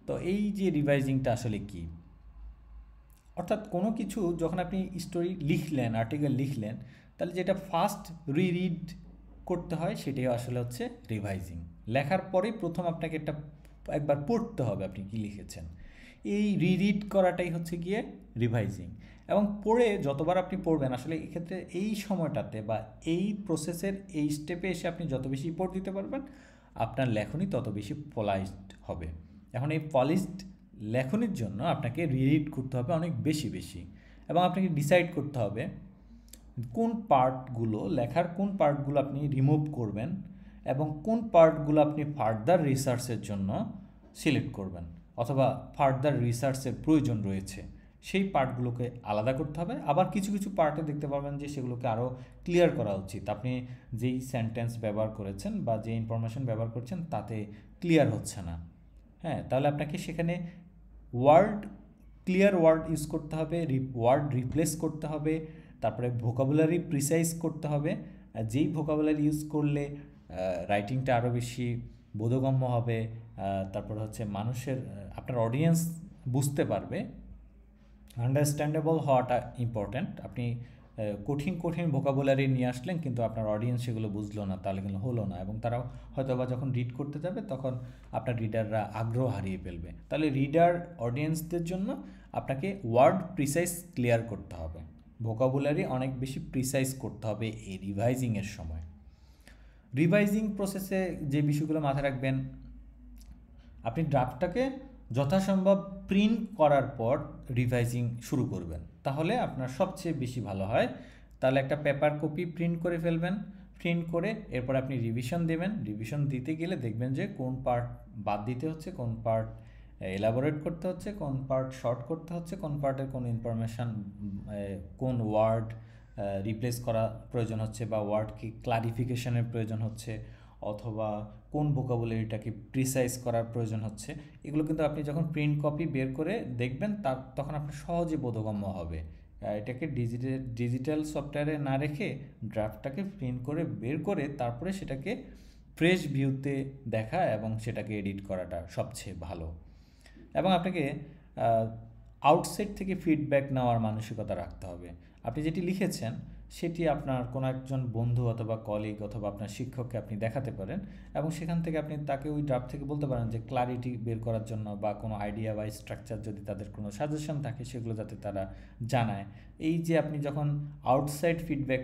তো এই যে রিভাইজিংটা আসলে কি, অর্থাৎ কোনো কিছু যখন আপনি স্টোরি লিখলেন, আর্টিকেল লিখলেন, তাহলে যেটা ফার্স্ট রিড করতে হয় সেটাই আসলে হচ্ছে রিভাইজিং। লেখার পরেই প্রথম আপনাকে একবার পড়তে হবে আপনি কি লিখেছেন, এই রিড করাটাই হচ্ছে গিয়ে রিভাইজিং। এবং পড়ে যতবার আপনি পড়বেন আসলে এক্ষেত্রে এই সময়টাতে বা এই প্রসেসের এই স্টেপে এসে আপনি যত বেশি পড় দিতে পারবেন আপনার লেখনী তত বেশি পলাইজড হবে। এখন এই পলিশড লেখনীর জন্য আপনাকে রিড করতে হবে অনেক বেশি বেশি, এবং আপনাকে ডিসাইড করতে হবে কোন পার্টগুলো, লেখার কোন পার্টগুলো আপনি রিমুভ করবেন এবং কোন পার্টগুলো আপনি ফার্দার রিসার্চের জন্য সিলেক্ট করবেন অথবা ফার্দার রিসার্চের প্রয়োজন রয়েছে, সেই পার্টগুলোকে আলাদা করতে হবে। আবার কিছু কিছু পার্টে দেখতে পারবেন যে সেগুলোকে আরও ক্লিয়ার করা উচিত, আপনি যেই সেন্টেন্স ব্যবহার করেছেন বা যে ইনফরমেশন ব্যবহার করছেন তাতে ক্লিয়ার হচ্ছে না। হ্যাঁ, তাহলে আপনাকে সেখানে ক্লিয়ার ওয়ার্ড ইউজ করতে হবে, ওয়ার্ড রিপ্লেস করতে হবে, তারপরে ভোকাবুলারি প্রিসাইজ করতে হবে। যেই ভোকাবুলারি ইউজ করলে রাইটিংটা আরও বেশি বোধগম্য হবে, তারপর হচ্ছে মানুষের আপনার অডিয়েন্স বুঝতে পারবে। আন্ডারস্ট্যান্ডেবল হওয়াটা ইম্পর্ট্যান্ট। আপনি কঠিন কঠিন ভোকাবুলারি নিয়ে আসলেন কিন্তু আপনার অডিয়েন্স সেগুলো বুঝলো না, তাহলে কিন্তু হলো না, এবং তারাও হয়তো বা যখন রিড করতে যাবে তখন আপনার রিডাররা আগ্রহ হারিয়ে ফেলবে। তাহলে রিডার অডিয়েন্সদের জন্য আপনাকে ওয়ার্ড প্রিসাইজ ক্লিয়ার করতে হবে, ভোকাবুলারি অনেক বেশি প্রিসাইজ করতে হবে এই রিভাইজিংয়ের সময়। রিভাইজিং প্রসেসে যে বিষয়গুলো মাথায় রাখবেন, আপনি ড্রাফটটাকে যথাসম্ভব প্রিন্ট করার পর রিভাইজিং শুরু করবেন, তাহলে আপনার সবচেয়ে বেশি ভালো হয়। তাহলে একটা পেপার কপি প্রিন্ট করে ফেলবেন, প্রিন্ট করে এরপর আপনি রিভিশন দেবেন। রিভিশন দিতে গেলে দেখবেন যে কোন পার্ট বাদ দিতে হচ্ছে, কোন পার্ট এলাবোরেট করতে হচ্ছে, কোন পার্ট শর্ট করতে হচ্ছে, কোন পার্টের কোন ইনফরমেশান, কোন ওয়ার্ড রিপ্লেস করা প্রয়োজন হচ্ছে বা ওয়ার্ডকে ক্লারিফিকেশনের প্রয়োজন হচ্ছে, অথবা কোন ভোকাবুলারিটাকে প্রিসাইজ করার প্রয়োজন হচ্ছে। এগুলো কিন্তু আপনি যখন প্রিন্ট কপি বের করে দেখবেন তখন আপনার সহজে বোধগম্য হবে। এটাকে ডিজিটাল সফটওয়্যারে না রেখে ড্রাফটটাকে প্রিন্ট করে বের করে তারপরে সেটাকে ফ্রেশ ভিউতে দেখা এবং সেটাকে এডিট করাটা সবচেয়ে ভালো। এবং আপনাকে আউটসাইড থেকে ফিডব্যাক নেওয়ার মানসিকতা রাখতে হবে। আপনি যেটি লিখেছেন সেটি আপনার কোনো একজন বন্ধু অথবা কলিগ অথবা আপনার শিক্ষককে আপনি দেখাতে পারেন, এবং সেখান থেকে আপনি তাকে ওই ড্রাফট থেকে বলতে পারেন যে ক্লারিটি বের করার জন্য বা কোনো আইডিয়া বা স্ট্রাকচার যদি তাদের কোনো সাজেশন থাকে সেগুলো যাতে তারা জানায়। এই যে আপনি যখন আউটসাইড ফিডব্যাক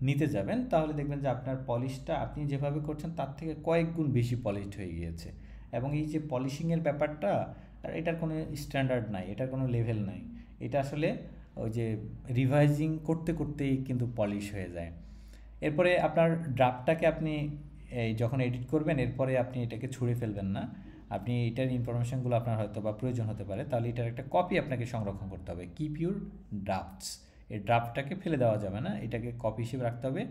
নিতে যাবেন তাহলে দেখবেন যে আপনার পলিশটা আপনি যেভাবে করছেন তার থেকে কয়েক গুণ বেশি পলিশড হয়ে গিয়েছে। এবং এই যে পলিশিংয়ের ব্যাপারটা, এটার কোনো স্ট্যান্ডার্ড নাই, এটার কোনো লেভেল নাই, এটা আসলে ওই যে রিভাইজিং করতে করতেই কিন্তু পলিশ হয়ে যায়। এরপরে আপনার ড্রাফটটাকে আপনি যখন এডিট করবেন এরপরে আপনি এটাকে ছুঁড়ে ফেলবেন না, আপনি এটার ইনফরমেশানগুলো আপনার হয়তো বা প্রয়োজন হতে পারে, তাহলে এটার একটা কপি আপনাকে সংরক্ষণ করতে হবে। কিপ ইউর ড্রাফটস, এই ড্রাফটটাকে ফেলে দেওয়া যাবে না, এটাকে কপি হিসেবে রাখতে হবে।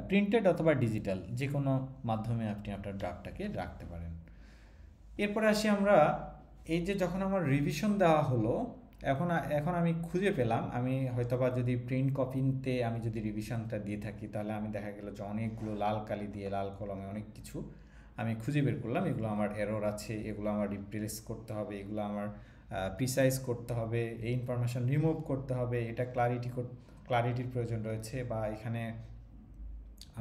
প্রিন্টেড অথবা ডিজিটাল যে কোনো মাধ্যমে আপনি আপনার ড্রাফটটাকে রাখতে পারেন। এরপরে আসি আমরা এই যে যখন আমার রিভিশন দেওয়া হলো, এখন আমি খুঁজে পেলাম, আমি হয়তোবা যদি প্রিন্ট কপিতে আমি যদি রিভিশনটা দিয়ে থাকি তাহলে আমি দেখা গেল যে অনেকগুলো লাল কালি দিয়ে লাল কলমে অনেক কিছু আমি খুঁজে বের করলাম, এগুলো আমার এরর আছে, এগুলো আমার রিপ্লেস করতে হবে, এগুলো আমার প্রিসাইজ করতে হবে, এই ইনফরমেশন রিমুভ করতে হবে, এটা ক্লারিটির প্রয়োজন রয়েছে, বা এখানে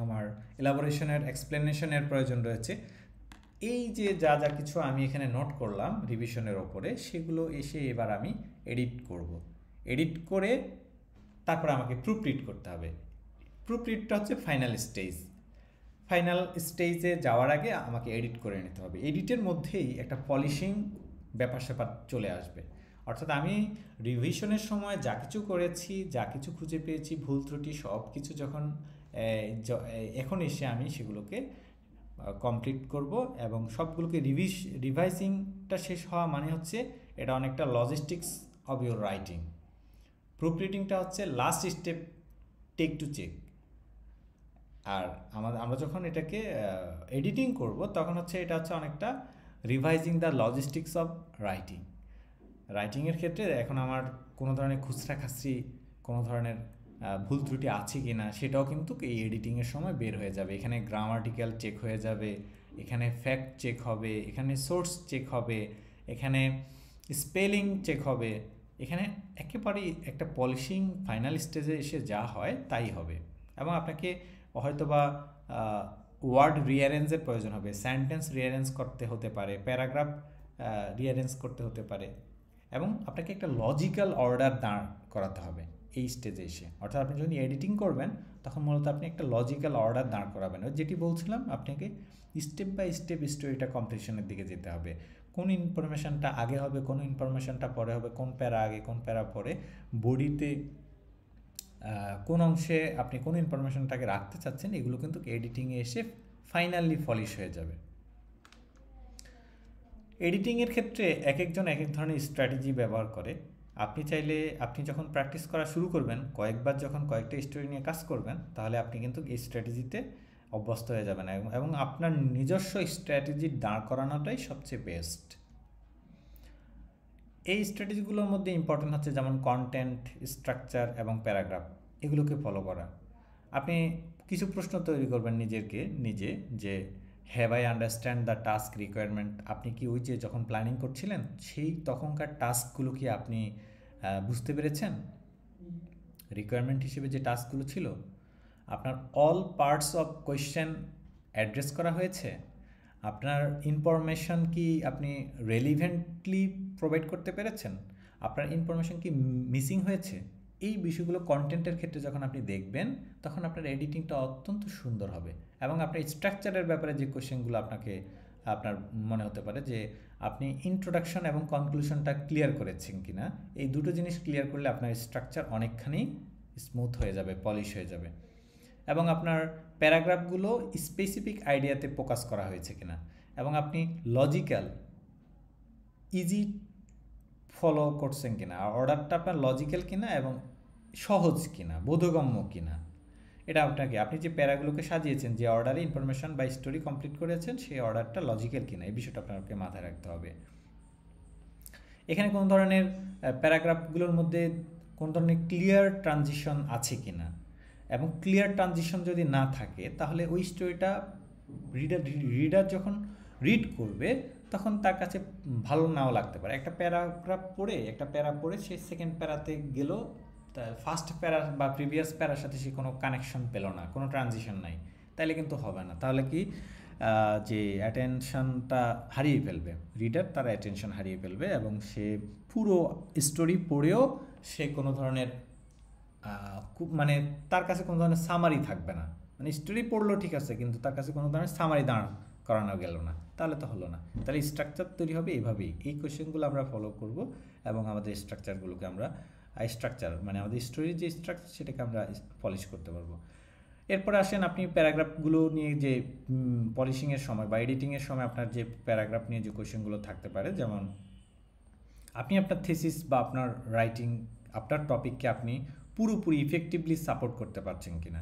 আমার এলাবোরেশনের এক্সপ্লেনেশনের প্রয়োজন রয়েছে। এই যে যা যা কিছু আমি এখানে নোট করলাম রিভিশনের ওপরে, সেগুলো এসে এবার আমি এডিট করব। এডিট করে তারপর আমাকে প্রুফ রিড করতে হবে। প্রুফ রিডটা হচ্ছে ফাইনাল স্টেজ। ফাইনাল স্টেজে যাওয়ার আগে আমাকে এডিট করে নিতে হবে। এডিটের মধ্যেই একটা পলিশিং ব্যাপার স্যাপার চলে আসবে। অর্থাৎ আমি রিভিশনের সময় যা কিছু করেছি, যা কিছু খুঁজে পেয়েছি, ভুল ত্রুটি সব কিছু যখন এখন এসে আমি সেগুলোকে কমপ্লিট করব এবং সবগুলোকে রিভাইজিংটা শেষ হওয়া মানে হচ্ছে এটা অনেকটা logistics of your writing. Proof রিডিংটা হচ্ছে last step, take to check. আর আমরা যখন এটাকে এডিটিং করব তখন হচ্ছে এটা হচ্ছে অনেকটা revising the logistics of writing. রাইটিংয়ের ক্ষেত্রে এখন আমার কোনো ধরনের খুচরা খাচরি, কোনো ধরনের ভুল ত্রুটি আছে কি না সেটাও কিন্তু এই এডিটিংয়ের সময় বের হয়ে যাবে। এখানে গ্রামাটিক্যাল চেক হয়ে যাবে, এখানে ফ্যাক্ট চেক হবে, এখানে সোর্স চেক হবে, এখানে স্পেলিং চেক হবে, এখানে একেবারেই একটা পলিশিং ফাইনাল স্টেজে এসে যা হয় তাই হবে। এবং আপনাকে হয়তোবা ওয়ার্ড রিঅ্যারেঞ্জের প্রয়োজন হবে, সেন্টেন্স রিঅ্যারেঞ্জ করতে হতে পারে, প্যারাগ্রাফ রিঅ্যারেঞ্জ করতে হতে পারে, এবং আপনাকে একটা লজিক্যাল অর্ডার দাঁড় করাতে হবে এই স্টেজে এসে। অর্থাৎ আপনি যখন এডিটিং করবেন তখন মূলত আপনি একটা লজিক্যাল অর্ডার দাঁড় করাবেন। যেটি বলছিলাম, আপনাকে স্টেপ বাই স্টেপ স্টোরিটা কমপ্লিশনের দিকে যেতে হবে। কোন ইনফরমেশনটা আগে হবে, কোন ইনফরমেশনটা পরে হবে, কোন প্যারা আগে কোন প্যারা পরে, বডিতে কোন অংশে আপনি কোন ইনফরমেশনটাকে রাখতে চাচ্ছেন, এগুলো কিন্তু এডিটিংয়ে এসে ফাইনালি পলিশ হয়ে যাবে। এডিটিংয়ের ক্ষেত্রে এক একজন এক এক ধরনের স্ট্র্যাটেজি ব্যবহার করে। আপনি চাইলে আপনি যখন প্র্যাকটিস করা শুরু করবেন, কয়েকবার যখন কয়েকটা স্টোরি নিয়ে কাজ করবেন, তাহলে আপনি কিন্তু এই স্ট্র্যাটেজিতে অভ্যস্ত হয়ে যাবেন এবং আপনার নিজস্ব স্ট্র্যাটেজি দাঁড় করানোটাই সবচেয়ে বেস্ট। এই স্ট্র্যাটেজিগুলোর মধ্যে ইম্পর্টেন্ট হচ্ছে যেমন কন্টেন্ট, স্ট্রাকচার এবং প্যারাগ্রাফ, এগুলোকে ফলো করা। আপনি কিছু প্রশ্ন তৈরি করবেন নিজে যে have I understand the task requirement. আপনি কি ওই যে যখন প্ল্যানিং করছিলেন সেই তখনকার টাস্কগুলো কি আপনি বুঝতে পেরেছেন? রিকোয়ারমেন্ট হিসেবে যে টাস্কগুলো ছিল, আপনার all parts of question address করা হয়েছে? আপনার ইনফরমেশন কি আপনি রেলিভেন্টলি প্রোভাইড করতে পেরেছেন? আপনার ইনফরমেশন কি মিসিং হয়েছে? এই বিষয়গুলো কন্টেন্টের ক্ষেত্রে যখন আপনি দেখবেন তখন আপনার এডিটিংটা অত্যন্ত সুন্দর হবে। এবং আপনার স্ট্রাকচারের ব্যাপারে যে কোয়েশ্চেনগুলো আপনার মনে হতে পারে যে আপনি ইন্ট্রোডাকশন এবং কনক্লুশনটা ক্লিয়ার করেছেন কিনা, এই দুটো জিনিস ক্লিয়ার করলে আপনার স্ট্রাকচার অনেকখানি স্মুথ হয়ে যাবে, পলিশ হয়ে যাবে। এবং আপনার প্যারাগ্রাফগুলো স্পেসিফিক আইডিয়াতে ফোকাস করা হয়েছে কিনা, এবং আপনি লজিক্যাল ইজি ফলো করছেন কিনা, অর্ডারটা আপনার লজিক্যাল কিনা এবং সহজ কিনা, বোধগম্য কিনা, এটা আপনি যে প্যারাগুলোকে সাজিয়েছেন, যে অর্ডারে ইনফরমেশন বা স্টোরি কমপ্লিট করেছেন, সেই অর্ডারটা লজিক্যাল কিনা, এই বিষয়টা আপনাকে মাথায় রাখতে হবে। এখানে কোন ধরনের প্যারাগ্রাফগুলোর মধ্যে কোন ধরনের ক্লিয়ার ট্রানজিশন আছে কিনা, এবং ক্লিয়ার ট্রানজিশন যদি না থাকে তাহলে ওই স্টোরিটা রিডার যখন রিড করবে তখন তার কাছে ভালো নাও লাগতে পারে। একটা প্যারা পড়ে সে সেকেন্ড প্যারাতে গেল, ফার্স্ট প্যারা বা প্রিভিয়াস প্যারার সাথে সে কোনো কানেকশন পেল না, কোনো ট্রানজিশন নাই, তাহলে কিন্তু হবে না। তাহলে কি যে অ্যাটেনশনটা হারিয়ে ফেলবে রিডার, তার অ্যাটেনশন হারিয়ে ফেলবে এবং সে পুরো স্টোরি পড়েও সে কোনো ধরনের মানে তার কাছে কোনো ধরনের সামারি থাকবে না। মানে স্টোরি পড়লো ঠিক আছে, কিন্তু তার কাছে কোনো ধরনের সামারি দাঁড় করানো গেল না, তাহলে তো হলো না। তাহলে স্ট্রাকচার তৈরি হবে এইভাবেই। এই কোয়েশ্চেনগুলো আমরা ফলো করব এবং আমাদের স্ট্রাকচারগুলোকে আমরা মানে আমাদের স্টোরির যে স্ট্রাকচার সেটাকে আমরা পলিশ করতে পারবো। এরপরে আসেন আপনি প্যারাগ্রাফগুলো নিয়ে যে পলিশিংয়ের সময় বা এডিটিংয়ের সময় আপনার যে প্যারাগ্রাফ নিয়ে যে কোয়েশ্চেনগুলো থাকতে পারে, যেমন আপনি আপনার থিসিস বা আপনার রাইটিং, আপনার টপিককে আপনি পুরোপুরি ইফেক্টিভলি সাপোর্ট করতে পারছেন কিনা,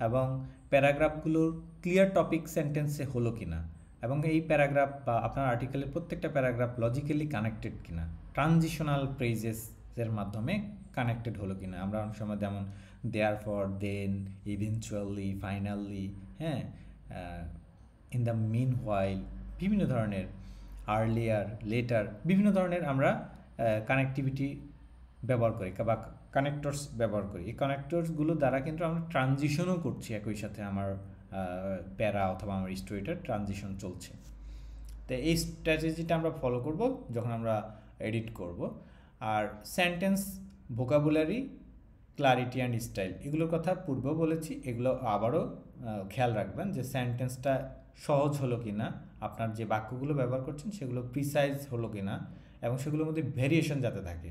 এবং প্যারাগ্রাফগুলোর ক্লিয়ার টপিক সেন্টেন্সে হলো কিনা, এবং এই প্যারাগ্রাফ বা আপনার আর্টিকেলের প্রত্যেকটা প্যারাগ্রাফ লজিক্যালি কানেক্টেড কিনা, ট্রানজিশনাল ফ্রেজেসের মাধ্যমে কানেক্টেড হলো কিনা। আমরা অনেক সময় যেমন therefore, then, eventually, finally, হ্যাঁ, ইন দ্য মিন হোয়াইল, বিভিন্ন ধরনের আর্লিয়ার, লেটার, বিভিন্ন ধরনের আমরা কানেক্টিভিটি ব্যবহার করি বা কানেক্টরস ব্যবহার করি। এই কানেক্টরসগুলো দ্বারা কিন্তু আমরা ট্রানজিশনও করছি, একই সাথে আমার প্যারা অথবা আমার স্টোরিটার ট্রানজিশন চলছে। তো এই স্ট্র্যাটেজিটা আমরা ফলো করব যখন আমরা এডিট করব। আর sentence, vocabulary, clarity and style, এগুলোর কথা পূর্বেও বলেছি, এগুলো আবারও খেয়াল রাখবেন যে সেন্টেন্সটা সহজ হলো কি না, আপনার যে বাক্যগুলো ব্যবহার করছেন সেগুলো প্রিসাইজ হলো কি না, এবং সেগুলোর মধ্যে ভেরিয়েশন যাতে থাকে।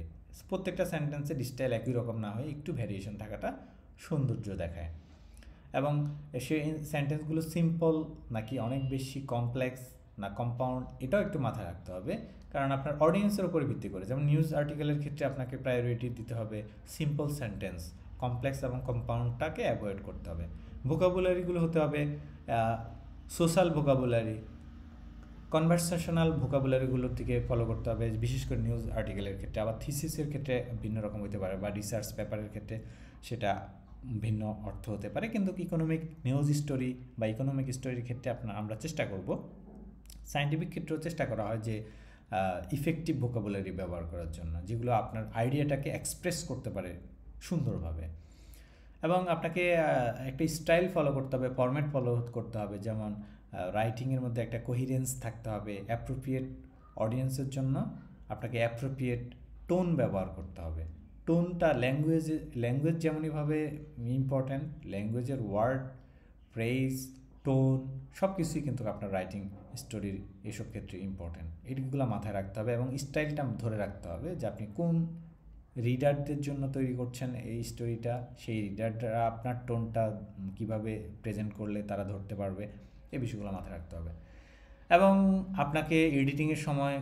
প্রত্যেকটা সেন্টেন্সের স্টাইল একই রকম না হয়, একটু ভেরিয়েশন থাকাটা সৌন্দর্য দেখায়। এবং সেই সেন্টেন্সগুলো সিম্পল নাকি অনেক বেশি কমপ্লেক্স না কম্পাউন্ড, এটাও একটু মাথায় রাখতে হবে, কারণ আপনার অডিয়েন্সের উপরে ভিত্তি করে। যেমন নিউজ আর্টিকেলের ক্ষেত্রে আপনাকে প্রায়োরিটি দিতে হবে সিম্পল সেন্টেন্স, কমপ্লেক্স এবং কম্পাউন্ডটাকে অ্যাভয়েড করতে হবে। ভোকাবুলারিগুলো হতে হবে সোশ্যাল ভোকাবুলারি, কনভারসেশনাল ভোকাবুলারিগুলোর দিকে ফলো করতে হবে, বিশেষ করে নিউজ আর্টিকেলের ক্ষেত্রে। আবার থিসিসের ক্ষেত্রে ভিন্ন রকম হতে পারে, বা রিসার্চ পেপারের ক্ষেত্রে সেটা ভিন্ন অর্থ হতে পারে। কিন্তু ইকোনমিক নিউজ স্টোরি বা ইকোনমিক স্টোরির ক্ষেত্রে আমরা চেষ্টা করব, সায়েন্টিফিক ক্ষেত্রেও চেষ্টা করা হয় যে ইফেক্টিভ ভোকাবুলারি ব্যবহার করার জন্য, যেগুলো আপনার আইডিয়াটাকে এক্সপ্রেস করতে পারে সুন্দরভাবে। এবং আপনাকে একটা স্টাইল ফলো করতে হবে, ফরম্যাট ফলো করতে হবে। যেমন রাইটিংয়ের মধ্যে একটা কোহিরেন্স থাকতে হবে, অ্যাপ্রোপ্রিয়েট অডিয়েন্সের জন্য আপনাকে অ্যাপ্রোপ্রিয়েট টোন ব্যবহার করতে হবে। টোনটা ল্যাঙ্গুয়েজ যেমনইভাবে ইম্পর্ট্যান্ট, ল্যাঙ্গুয়েজের ওয়ার্ড, ফ্রেজ, টোন সব কিছুই কিন্তু আপনার রাইটিং স্টোরির এসব ক্ষেত্রে ইম্পর্ট্যান্ট। এইগুলো মাথায় রাখতে হবে এবং স্টাইলটা ধরে রাখতে হবে যে আপনি কোন রিডারদের জন্য তৈরি করছেন এই স্টোরিটা, সেই রিডাররা আপনার টোনটা কিভাবে প্রেজেন্ট করলে তারা ধরতে পারবে, এই বিষয়গুলো মাথায় রাখতে হবে। এবং আপনাকে এডিটিংয়ের সময়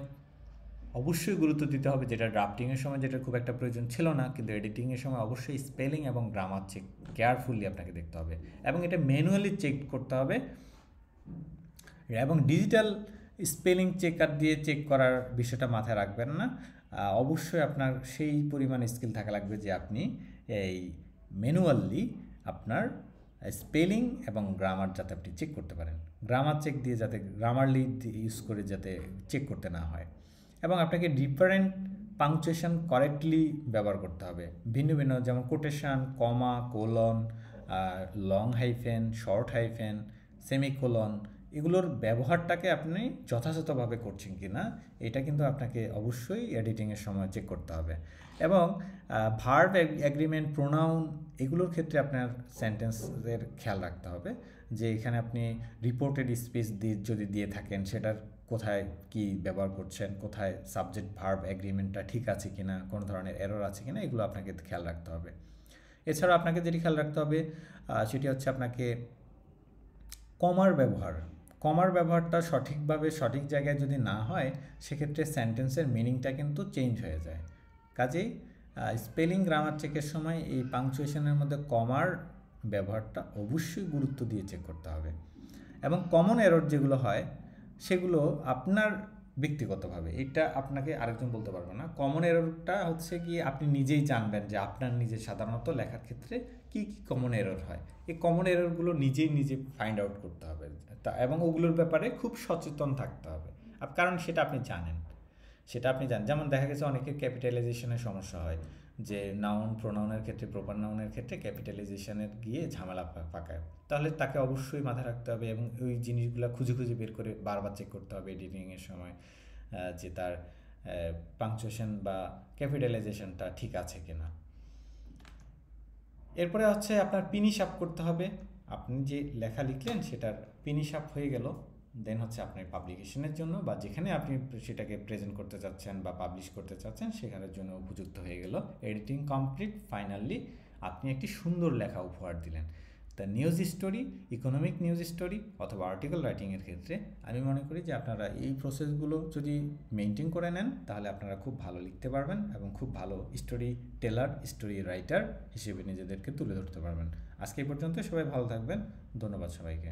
অবশ্যই গুরুত্ব দিতে হবে, যেটা ড্রাফটিংয়ের সময় যেটা খুব একটা প্রয়োজন ছিল না, কিন্তু এডিটিংয়ের সময় অবশ্যই স্পেলিং এবং গ্রামার চেক কেয়ারফুলি আপনাকে দেখতে হবে, এবং এটা ম্যানুয়ালি চেক করতে হবে। এবং ডিজিটাল স্পেলিং চেকার দিয়ে চেক করার বিষয়টা মাথায় রাখবেন না। অবশ্যই আপনার সেই পরিমাণ স্কিল থাকা লাগবে যে আপনি এই ম্যানুয়ালি আপনার স্পেলিং এবং গ্রামার যাতে আপনি চেক করতে পারেন, গ্রামার চেক দিয়ে যাতে গ্রামারলি ইউজ করে যাতে চেক করতে না হয়। এবং আপনাকে ডিফারেন্ট পাংচুয়েশন কারেক্টলি ব্যবহার করতে হবে, ভিন্ন ভিন্ন, যেমন quotation, comma, colon, long hyphen, short hyphen, semicolon, এগুলোর ব্যবহারটাকে আপনি যথাযথভাবে করছেন কি না, এটা কিন্তু আপনাকে অবশ্যই এডিটিংয়ের সময় চেক করতে হবে। এবং ভার্ব এগ্রিমেন্ট, প্রোনাউন, এগুলোর ক্ষেত্রে আপনার সেন্টেন্সের খেয়াল রাখতে হবে যে এখানে আপনি রিপোর্টেড স্পিচ যদি দিয়ে থাকেন সেটার কোথায় কি ব্যবহার করছেন, কোথায় সাবজেক্ট ভার্ব এগ্রিমেন্টটা ঠিক আছে কিনা, কোনো ধরনের এরর আছে কিনা, এগুলো আপনাকে খেয়াল রাখতে হবে। এছাড়া আপনাকে যেটি খেয়াল রাখতে হবে সেটি হচ্ছে আপনাকে কমার ব্যবহারটা সঠিকভাবে সঠিক জায়গায় যদি না হয় সেক্ষেত্রে সেন্টেন্সের মিনিংটা কিন্তু চেঞ্জ হয়ে যায়। কাজেই স্পেলিং গ্রামার চেকের সময় এই পাংচুয়েশনের মধ্যে কমার ব্যবহারটা অবশ্যই গুরুত্ব দিয়ে চেক করতে হবে। এবং কমন এরর যেগুলো হয় সেগুলো আপনার ব্যক্তিগতভাবে, এটা আপনাকে আরেকজন বলতে পারবে না। কমন এররটা হচ্ছে কি আপনি নিজেই জানবেন যে আপনার নিজের সাধারণত লেখার ক্ষেত্রে কি কি কমন এরর হয়, এই কমন এররগুলো নিজে ফাইন্ড আউট করতে হবে এবং ওগুলোর ব্যাপারে খুব সচেতন থাকতে হবে, কারণ সেটা আপনি জানেন। যেমন দেখা গেছে অনেকের ক্যাপিটালাইজেশনের সমস্যা হয়, যে নাউন প্রোনাউনের ক্ষেত্রে, প্রপার নাউনের ক্ষেত্রে ক্যাপিটালাইজেশনের গিয়ে ঝামেলা পাকায়, তাহলে তাকে অবশ্যই মাথায় রাখতে হবে এবং ওই জিনিসগুলো খুঁজে বের করে বারবার চেক করতে হবে এডিটিংয়ের সময় যে তার পাংচুয়েশন বা ক্যাপিটালাইজেশনটা ঠিক আছে কিনা। এরপরে হচ্ছে আপনার ফিনিশ আপ করতে হবে, আপনি যে লেখা লিখলেন সেটার ফিনিশ আপ হয়ে গেল, দেন হচ্ছে আপনার পাবলিকেশনের জন্য বা যেখানে আপনি সেটাকে প্রেজেন্ট করতে চাচ্ছেন বা পাবলিশ করতে চাচ্ছেন সেখানের জন্য উপযুক্ত হয়ে গেল। এডিটিং কমপ্লিট, ফাইনালি আপনি একটি সুন্দর লেখা উপহার দিলেন। তা news story, economic news story অথবা আর্টিকেল রাইটিংয়ের ক্ষেত্রে আমি মনে করি যে আপনারা এই প্রসেসগুলো যদি মেনটেন করে নেন তাহলে আপনারা খুব ভালো লিখতে পারবেন এবং খুব ভালো স্টোরি টেলার, স্টোরি রাইটার হিসেবে নিজেদেরকে তুলে ধরতে পারবেন। আজকে এই পর্যন্ত, সবাই ভালো থাকবেন, ধন্যবাদ সবাইকে।